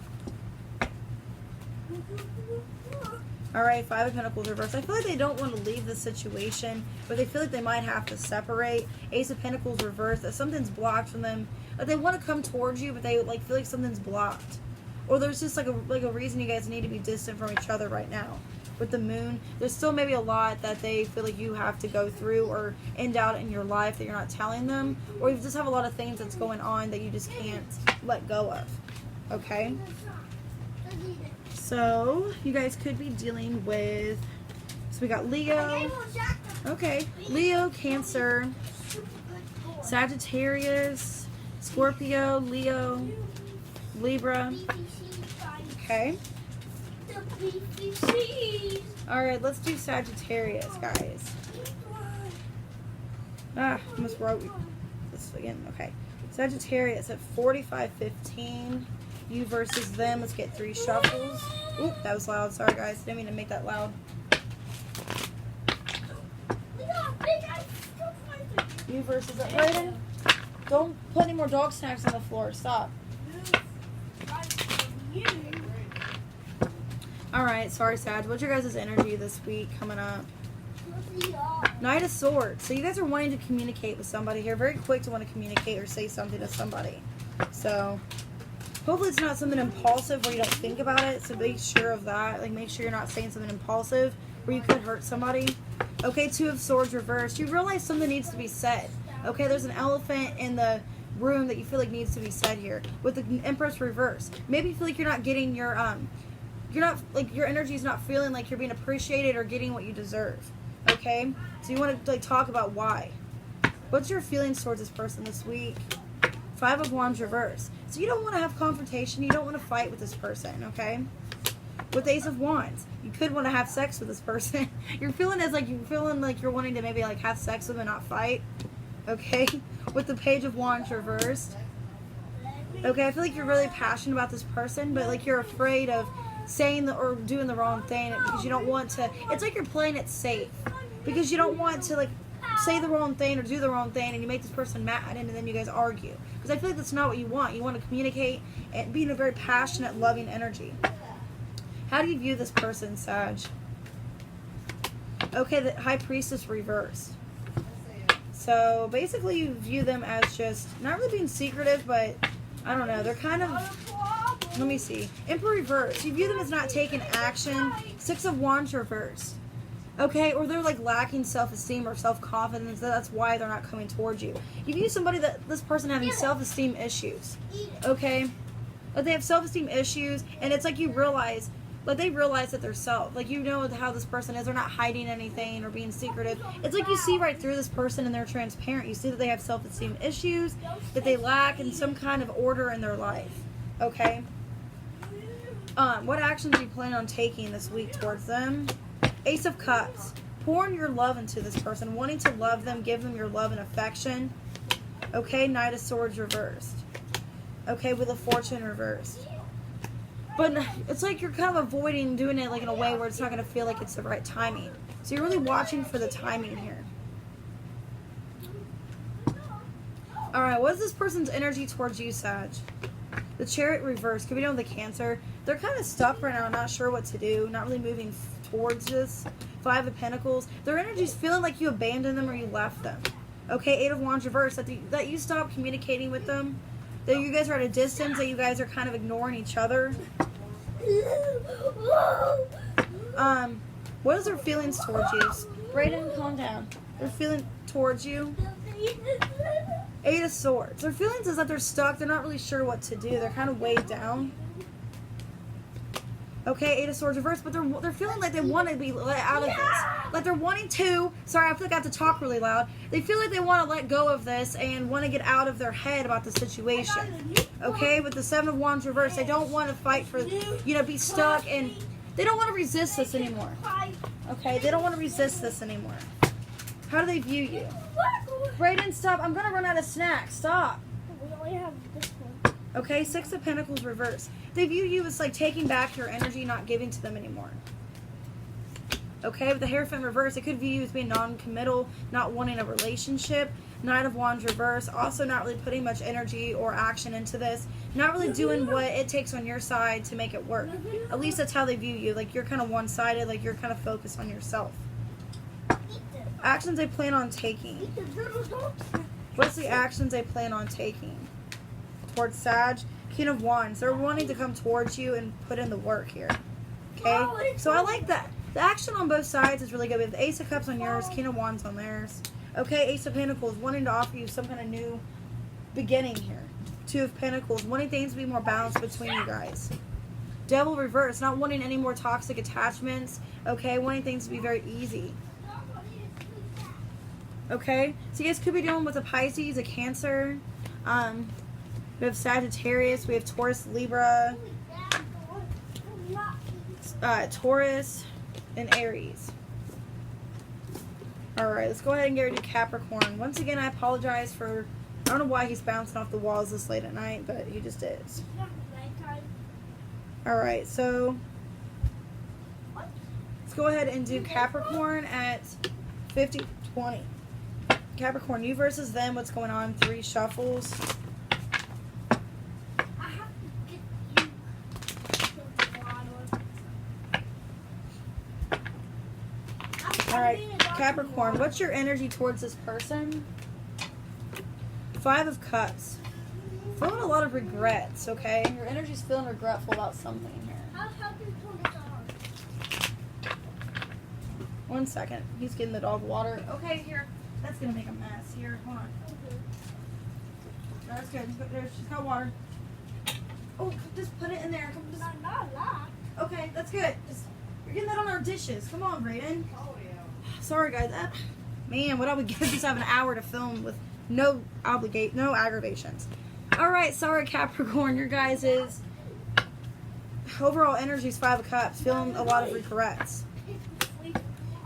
Alright, 5 of Pentacles reverse. I feel like they don't want to leave the situation, but they feel like they might have to separate. Ace of Pentacles reverse. That something's blocked from them. Like they want to come towards you, but they like feel like something's blocked. Or there's just like a reason you guys need to be distant from each other right now. With the Moon, there's still maybe a lot that they feel like you have to go through or end out in your life that you're not telling them. Or you just have a lot of things that's going on that you just can't let go of. Okay? So, you guys could be dealing with, so we got Leo. Okay. Leo, Cancer, Sagittarius, Scorpio, Leo, Libra. Okay. Alright, let's do Sagittarius, guys. Almost wrote this again. Okay. Sagittarius at 45:15. You versus them. Let's get 3 shuffles. Oop, that was loud. Sorry, guys. Didn't mean to make that loud. You versus it. Brayden, don't put any more dog snacks on the floor. Stop. Alright, sorry, Sag. What's your guys' energy this week coming up? Knight of Swords. So you guys are wanting to communicate with somebody here. Very quick to want to communicate or say something to somebody. So hopefully it's not something impulsive where you don't think about it. So be sure of that. Like, make sure you're not saying something impulsive where you could hurt somebody. Okay, 2 of Swords reversed. You realize something needs to be said. Okay, there's an elephant in the room that you feel like needs to be said here. With the Empress reversed. Maybe you feel like you're not getting your you're not, like, your energy is not feeling like you're being appreciated or getting what you deserve. Okay? So you want to, like, talk about why. What's your feelings towards this person this week? 5 of Wands reversed. So you don't want to have confrontation. You don't want to fight with this person, okay? With Ace of Wands, you could want to have sex with this person. You're feeling like you're wanting to maybe, like, have sex with them and not fight. Okay? With the Page of Wands reversed. Okay, I feel like you're really passionate about this person, but, like, you're afraid of saying or doing the wrong thing because you don't want to. It's like you're playing it safe because you don't want to, like, say the wrong thing or do the wrong thing and you make this person mad and then you guys argue. Because I feel like that's not what you want. You want to communicate and be in a very passionate, loving energy. How do you view this person, Sag? Okay, the High Priestess reversed. So basically you view them as just not really being secretive, but I don't know. They're kind of, let me see. Emperor reverse. You view them as not taking action. 6 of Wands reverse. Okay, or they're, like, lacking self-esteem or self-confidence. That's why they're not coming towards you. You view somebody this person having self-esteem issues. Okay? Like, they have self-esteem issues, and it's like you realize, like, they realize that they're like, you know how this person is. They're not hiding anything or being secretive. It's like you see right through this person and they're transparent. You see that they have self-esteem issues, that they lack in some kind of order in their life. Okay? What actions do you plan on taking this week towards them? Ace of Cups. Pouring your love into this person. Wanting to love them. Give them your love and affection. Okay, Knight of Swords reversed. Okay, with a Fortune reversed. But it's like you're kind of avoiding doing it, like, in a way where it's not going to feel like it's the right timing. So you're really watching for the timing here. Alright, what is this person's energy towards you, Sag? The Chariot reversed. Could be doing the Cancer. They're kind of stuck right now, not sure what to do, not really moving towards this. 5 of Pentacles. Their energy's feeling like you abandoned them or you left them. Okay, 8 of Wands reversed. That you stopped communicating with them. That you guys are at a distance. That you guys are kind of ignoring each other. What is their feelings towards you? Brayden, calm down. They're feeling towards you. 8 of Swords. Their feelings is that they're stuck. They're not really sure what to do. They're kind of weighed down. Okay, 8 of Swords reversed, but they're feeling like they want to be let out of this. Like they're wanting to. Sorry, I feel like I have to talk really loud. They feel like they want to let go of this and want to get out of their head about the situation. Okay, with the 7 of Wands reversed, they don't want to fight for, be stuck, and they don't want to resist this anymore. Okay, they don't want to resist this anymore. How do they view you? Brayden, stop. I'm going to run out of snacks. Stop. We only have this one. Okay, 6 of Pentacles reversed. They view you as, like, taking back your energy, not giving to them anymore. Okay, with the Hierophant reverse, it could view you as being non-committal, not wanting a relationship. Knight of Wands reverse, also not really putting much energy or action into this. Not really doing what it takes on your side to make it work. At least that's how they view you. Like, you're kind of one-sided, like, you're kind of focused on yourself. Actions they plan on taking. What's the actions they plan on taking? Towards Sag, King of Wands. They're wanting to come towards you and put in the work here. Okay? So I like that. The action on both sides is really good. We have the Ace of Cups on yours, King of Wands on theirs. Okay, Ace of Pentacles, wanting to offer you some kind of new beginning here. Two of Pentacles, wanting things to be more balanced between you guys. Devil reverse, not wanting any more toxic attachments, okay? Wanting things to be very easy. Okay? So you guys could be dealing with a Pisces, a Cancer. We have Sagittarius, we have Taurus, Libra, Taurus, and Aries. Alright, let's go ahead and get ready to Capricorn. Once again, I apologize for... I don't know why he's bouncing off the walls this late at night, but he just is. Alright, so... let's go ahead and do Capricorn at 50-20. Capricorn, you versus them. What's going on? 3 shuffles. Alright, Capricorn, what's your energy towards this person? 5 of Cups. Feeling a lot of regrets, okay? Your energy's feeling regretful about something here. One second. He's getting the dog water. Okay, here. That's going to make a mess. Here, hold on. No, that's good. There, she's got water. Oh, just put it in there. Come, just... Okay, that's good. Just, you're getting that on our dishes. Come on, Brayden. Sorry, guys. Man, what I would give just have an hour to film with no aggravations. Alright, sorry, Capricorn. Your guys' overall energy is 5 of Cups. Feeling a lot of regrets.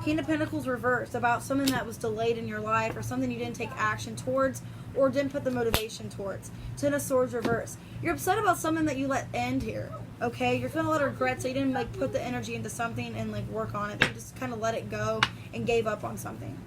King of Pentacles reversed, about something that was delayed in your life or something you didn't take action towards or didn't put the motivation towards. 10 of Swords reversed. You're upset about something that you let end here. Okay? You're feeling a lot of regret, so you didn't like put the energy into something and like work on it. You just kind of let it go and gave up on something.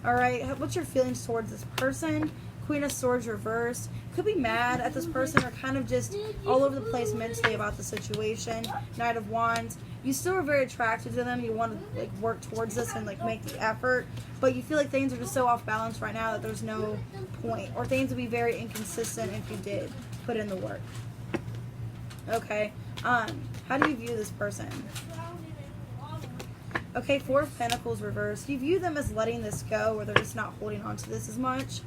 Alright? What's your feelings towards this person? Queen of Swords reversed. Could be mad at this person or kind of just all over the place mentally about the situation. Knight of Wands. You still are very attracted to them. You want to like work towards this and like make the effort, but you feel like things are just so off balance right now that there's no point, or things would be very inconsistent if you did put in the work. Okay. How do you view this person? Okay, 4 of Pentacles reversed. You view them as letting this go, or they're just not holding on to this as much.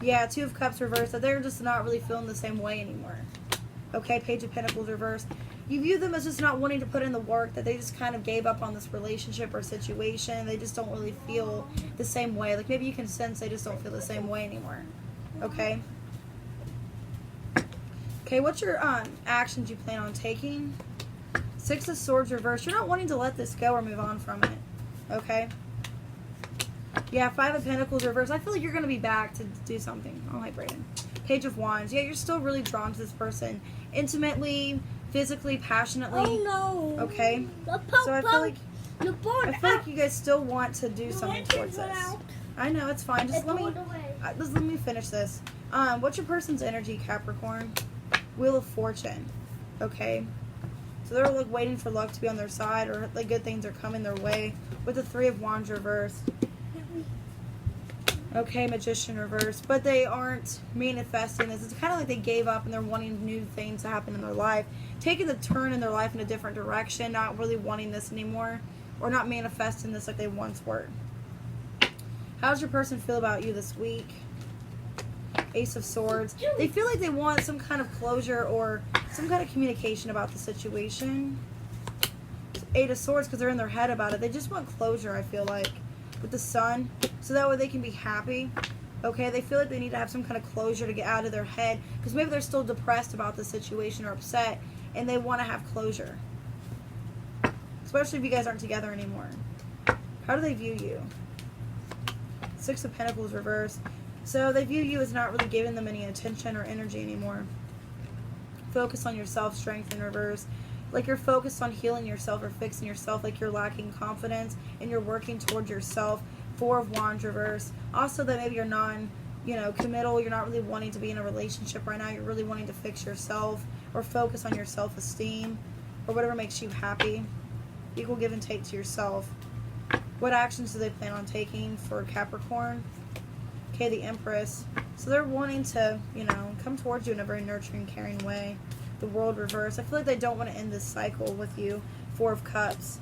Yeah, 2 of Cups reversed. That they're just not really feeling the same way anymore. Okay, Page of Pentacles reversed. You view them as just not wanting to put in the work, that they just kind of gave up on this relationship or situation. They just don't really feel the same way. Like maybe you can sense they just don't feel the same way anymore. Okay? Okay, what's your actions you plan on taking? 6 of Swords reversed. You're not wanting to let this go or move on from it. Okay? Yeah, 5 of Pentacles reversed. I feel like you're going to be back to do something. Oh, hi, Brayden. Page of Wands. Yeah, you're still really drawn to this person. Intimately, physically, passionately. Oh, no. Okay? So I feel like you guys still want to do something towards this. I know, it's fine. Just let me finish this. What's your person's energy, Capricorn? Wheel of Fortune. Okay? So they're like waiting for luck to be on their side, or like good things are coming their way. With the 3 of Wands reversed. Okay, Magician reversed. But they aren't manifesting this. It's kind of like they gave up and they're wanting new things to happen in their life. Taking the turn in their life in a different direction. Not really wanting this anymore. Or not manifesting this like they once were. How does your person feel about you this week? Ace of Swords. They feel like they want some kind of closure or some kind of communication about the situation. 8 of Swords, because they're in their head about it. They just want closure, I feel like. With the Sun, so that way they can be happy. Okay, they feel like they need to have some kind of closure to get out of their head, because maybe they're still depressed about the situation or upset, and they want to have closure. Especially if you guys aren't together anymore. How do they view you? 6 of Pentacles reversed. So they view you as not really giving them any attention or energy anymore. Focus on yourself, strength in reverse. Like you're focused on healing yourself or fixing yourself, like you're lacking confidence and you're working towards yourself. 4 of Wands reverse. Also that maybe you're committal, you're not really wanting to be in a relationship right now, you're really wanting to fix yourself or focus on your self-esteem or whatever makes you happy. Equal give and take to yourself. What actions do they plan on taking for Capricorn? Okay, the Empress. So they're wanting to, come towards you in a very nurturing, caring way. The World reverse. I feel like they don't want to end this cycle with you. 4 of Cups.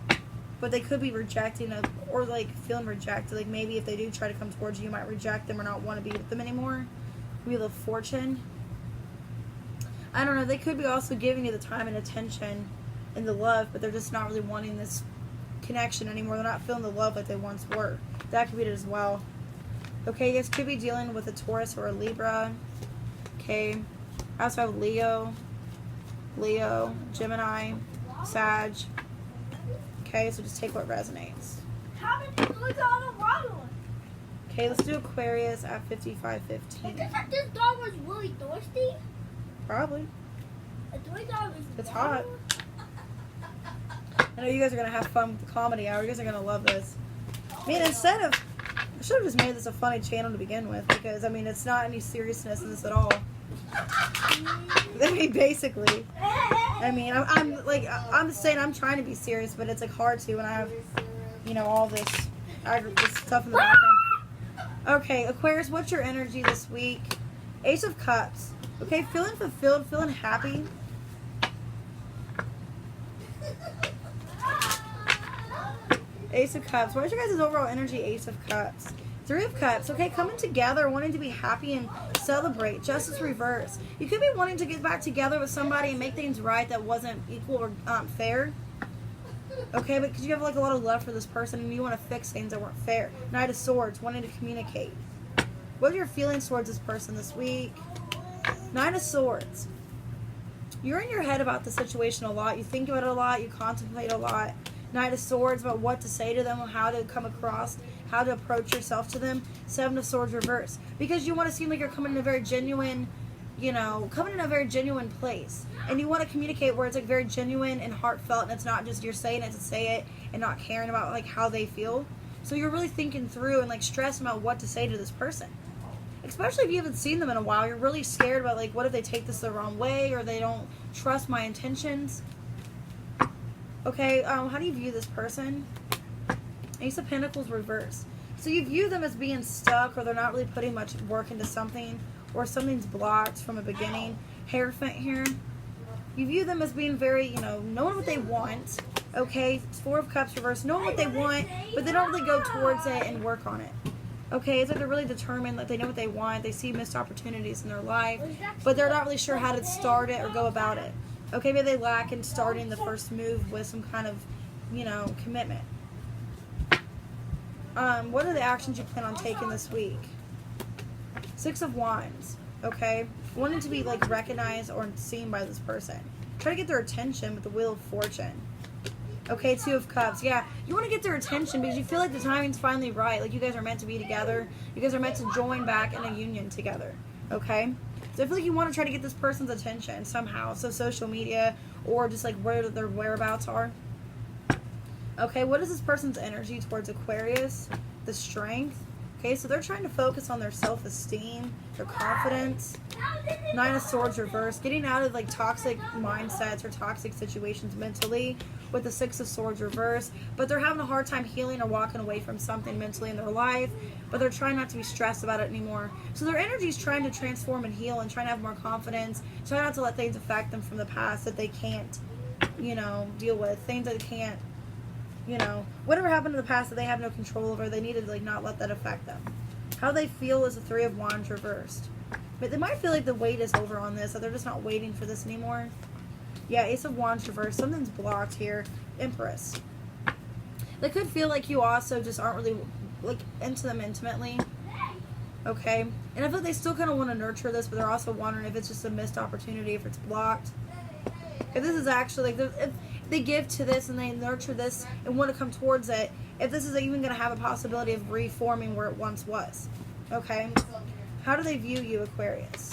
But they could be rejecting or like feeling rejected. Like maybe if they do try to come towards you, you might reject them or not want to be with them anymore. Wheel of Fortune. I don't know, they could be also giving you the time and attention and the love, but they're just not really wanting this connection anymore. They're not feeling the love like they once were. That could be it as well. Okay, you guys could be dealing with a Taurus or a Libra. Okay, I also have Leo, Gemini, Sag. Okay, so just take what resonates. Okay, let's do Aquarius at 55:15. Is this like this dog was really thirsty? Probably. It's hot. I know you guys are going to have fun with the comedy hour. You guys are going to love this. I mean, I should have just made this a funny channel to begin with, because, I mean, it's not any seriousness in this at all. I mean, basically. I mean, I'm saying I'm trying to be serious, but it's, like, hard to when I have, you know, all this stuff in the background. Okay, Aquarius, what's your energy this week? Ace of Cups. Okay, feeling fulfilled, feeling happy. Ace of Cups. What is your guys' overall energy? Ace of Cups. Three of Cups. Okay, coming together, wanting to be happy and celebrate. Justice reverse. You could be wanting to get back together with somebody and make things right that wasn't equal or fair. Okay, but because you have like a lot of love for this person and you want to fix things that weren't fair. Knight of Swords, wanting to communicate. What are your feelings towards this person this week? Nine of Swords. You're in your head about the situation a lot. You think about it a lot. You contemplate a lot. Knight of Swords, about what to say to them, how to come across, how to approach yourself to them. Seven of Swords reverse. Because you want to seem like you're coming in a very genuine, coming in a very genuine place. And you want to communicate where it's like very genuine and heartfelt, and it's not just you're saying it to say it and not caring about like how they feel. So you're really thinking through and like stressing about what to say to this person. Especially if you haven't seen them in a while, you're really scared about like what if they take this the wrong way or they don't trust my intentions. Okay, how do you view this person? Ace of Pentacles reverse. So you view them as being stuck, or they're not really putting much work into something, or something's blocked from the beginning. Hierophant here. You view them as being very, knowing what they want. Okay, Four of Cups reverse, knowing what they want, but they don't really go towards it and work on it. Okay, it's like they're really determined, like they know what they want, they see missed opportunities in their life, but they're not really sure how to start it or go about it. Okay, maybe they lack in starting the first move with some kind of, commitment. What are the actions you plan on taking this week? Six of Wands. Okay, wanting to be like recognized or seen by this person. Try to get their attention with the Wheel of Fortune. Okay, Two of Cups. Yeah, you want to get their attention because you feel like the timing's finally right. Like you guys are meant to be together. You guys are meant to join back in a union together. Okay? So I feel like you want to try to get this person's attention somehow. So social media or just like where their whereabouts are. Okay, what is this person's energy towards Aquarius? The Strength. Okay, so they're trying to focus on their self-esteem, their confidence. Nine of Swords reverse. Getting out of like toxic mindsets or toxic situations mentally with the Six of Swords reverse. But they're having a hard time healing or walking away from something mentally in their life. But they're trying not to be stressed about it anymore. So their energy is trying to transform and heal and trying to have more confidence. Try not to let things affect them from the past that they can't, deal with. Things that they can't, whatever happened in the past that they have no control over, they need to like not let that affect them. How they feel is the Three of Wands reversed. But they might feel like the wait is over on this, that they're just not waiting for this anymore. Yeah, Ace of Wands reversed. Something's blocked here. Empress. They could feel like you also just aren't really like into them intimately. Okay? And I feel like they still kind of want to nurture this, but they're also wondering if it's just a missed opportunity, if it's blocked. If this is actually like, if they give to this and they nurture this and want to come towards it, if this is even going to have a possibility of reforming where it once was. Okay? How do they view you, Aquarius?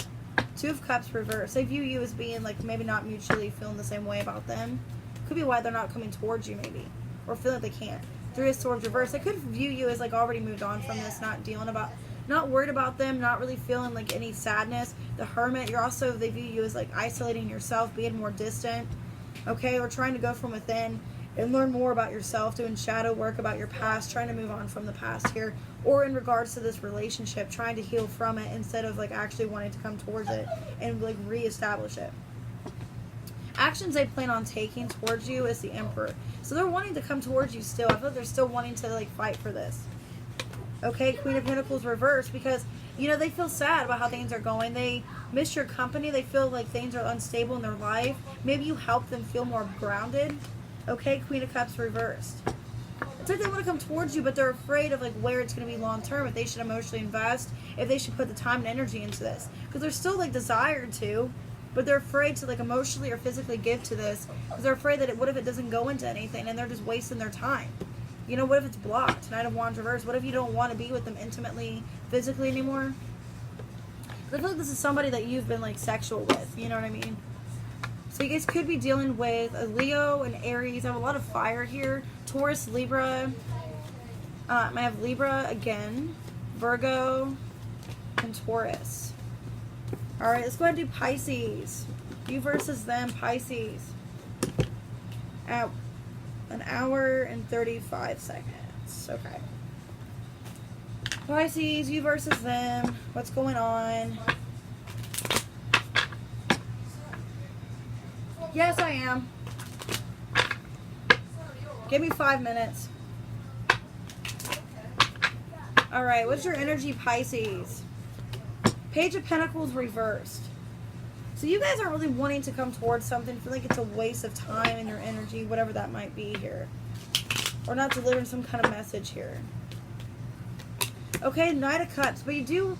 Two of Cups reverse. They view you as being like maybe not mutually feeling the same way about them. Could be why they're not coming towards you maybe. Or feeling like they can't. Three of Swords reverse. They could view you as like already moved on from this, not worried about them, not really feeling like any sadness. The Hermit, they view you as like isolating yourself, being more distant. Okay, or trying to go from within and learn more about yourself, doing shadow work about your past, trying to move on from the past here. Or in regards to this relationship, trying to heal from it instead of like actually wanting to come towards it and like reestablish it. Actions they plan on taking towards you is the Emperor. So they're wanting to come towards you still. I feel like they're still wanting to like fight for this. Okay, Queen of Pentacles reversed because, they feel sad about how things are going. They miss your company. They feel like things are unstable in their life. Maybe you help them feel more grounded. Okay, Queen of Cups reversed. It's like they want to come towards you, but they're afraid of like where it's going to be long term, if they should emotionally invest, if they should put the time and energy into this. Because they're still like desired to, but they're afraid to like emotionally or physically give to this, because they're afraid that what if it doesn't go into anything and they're just wasting their time. You know, what if it's blocked? Knight of Wands reversed. What if you don't want to be with them intimately, physically anymore? I feel like this is somebody that you've been like sexual with, you know what I mean? So you guys could be dealing with a Leo and Aries. I have a lot of fire here. Taurus, Libra. I have Libra again, Virgo, and Taurus. All right, let's go ahead and do Pisces. You versus them, Pisces. At 1 hour and 35 seconds. Okay. Pisces, you versus them. What's going on? Yes, I am. Give me 5 minutes. Alright, what's your energy, Pisces? Page of Pentacles reversed. So you guys aren't really wanting to come towards something. Feel like it's a waste of time and your energy, whatever that might be here. Or not delivering some kind of message here. Okay, Knight of Cups. But you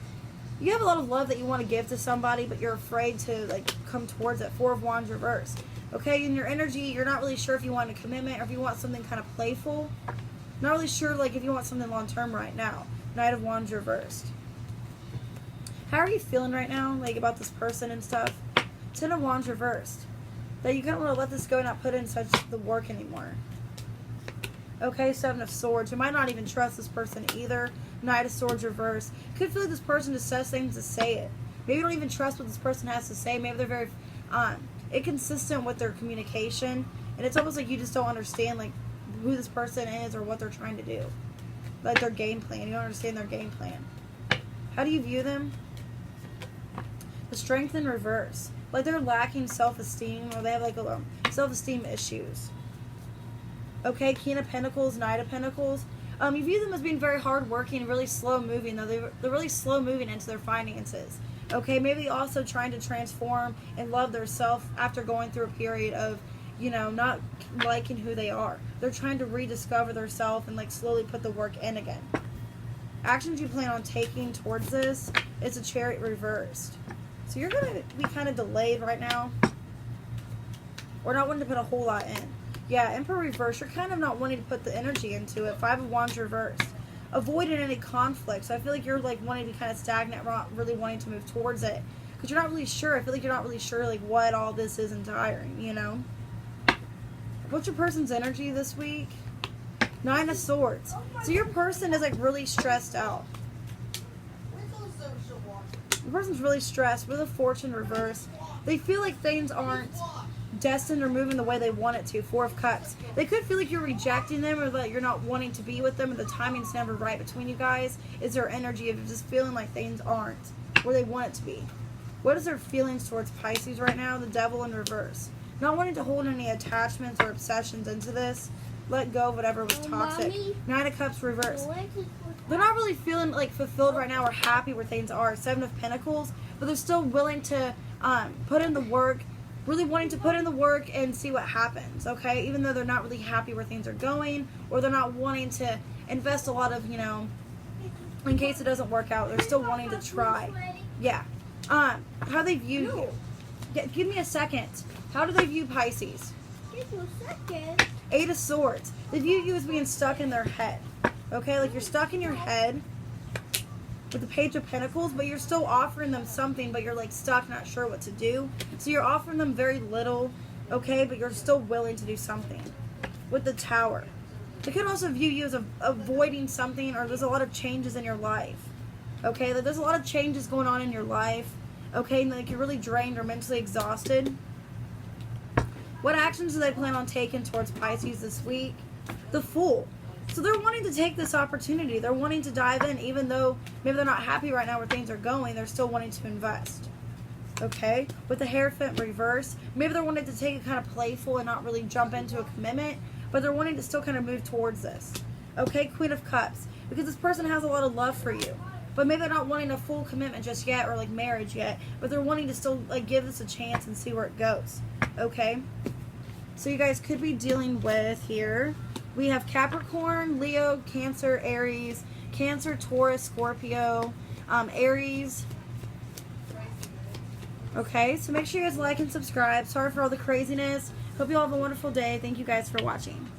have a lot of love that you want to give to somebody, but you're afraid to like come towards it. 4 of Wands reversed. Okay, in your energy, you're not really sure if you want a commitment or if you want something kind of playful. Not really sure like if you want something long term right now. Knight of Wands reversed. How are you feeling right now, like about this person and stuff? 10 of Wands reversed. That you kind of want to let this go and not put in such the work anymore. Okay, 7 of Swords. You might not even trust this person either. Knight of Swords reversed. Could feel like this person just says things to say it. Maybe you don't even trust what this person has to say. Maybe they're very inconsistent with their communication. And it's almost like you just don't understand like who this person is or what they're trying to do. Like their game plan. You don't understand their game plan. How do you view them? The Strength in reverse. Like they're lacking self-esteem, or they have like a self-esteem issues. Okay, King of Pentacles, Knight of Pentacles. You view them as being very hard-working and really slow-moving, though they're really slow-moving into their finances. Okay, maybe also trying to transform and love their self after going through a period of, you know, not liking who they are. They're trying to rediscover their self and like slowly put the work in again. Actions you plan on taking towards this is a Chariot reversed. So you're going to be kind of delayed right now. Or not wanting to put a whole lot in. Yeah, Emperor reverse. You're kind of not wanting to put the energy into it. 5 of Wands reversed. Avoiding any conflict. So I feel like you're like wanting to be kind of stagnant, not really wanting to move towards it. Because you're not really sure. I feel like you're not really sure like what all this is enduring, you know? What's your person's energy this week? 9 of Swords. So your person is like really stressed out. The person's really stressed with a Fortune reverse. They feel like things aren't destined or moving the way they want it to. 4 of Cups. They could feel like you're rejecting them or that you're not wanting to be with them and the timing's never right between you guys. Is their energy of just feeling like things aren't where they want it to be. What is their feelings towards Pisces right now? The Devil in reverse. Not wanting to hold any attachments or obsessions into this. Let go of whatever was toxic. Mommy, 9 of Cups reverse. They're not really feeling like fulfilled right now or happy where things are. 7 of Pentacles. But they're still willing to put in the work. Really wanting to put in the work and see what happens, okay? Even though they're not really happy where things are going, or they're not wanting to invest a lot of, you know, in case it doesn't work out, they're still wanting to try. Yeah. How they view you. Yeah, give me a second. How do they view Pisces? Give you a second. 8 of Swords. They view you as being stuck in their head, okay? Like you're stuck in your head with the Page of Pentacles, but you're still offering them something, but you're like stuck, not sure what to do. So you're offering them very little, okay, but you're still willing to do something. With the Tower. They could also view you as avoiding something, or there's a lot of changes in your life. Okay, like there's a lot of changes going on in your life. Okay, and like you're really drained or mentally exhausted. What actions do they plan on taking towards Pisces this week? The Fool. So they're wanting to take this opportunity. They're wanting to dive in, even though maybe they're not happy right now where things are going. They're still wanting to invest. Okay? With the Hierophant reverse, maybe they're wanting to take it kind of playful and not really jump into a commitment, but they're wanting to still kind of move towards this. Okay? Queen of Cups. Because this person has a lot of love for you. but maybe they're not wanting a full commitment just yet, or like marriage yet, but they're wanting to still like give this a chance and see where it goes. Okay, so you guys could be dealing with here. We have Capricorn, Leo, Cancer, Aries, Cancer, Taurus, Scorpio, Aries. Okay, so make sure you guys like and subscribe. Sorry for all the craziness. Hope you all have a wonderful day. Thank you guys for watching.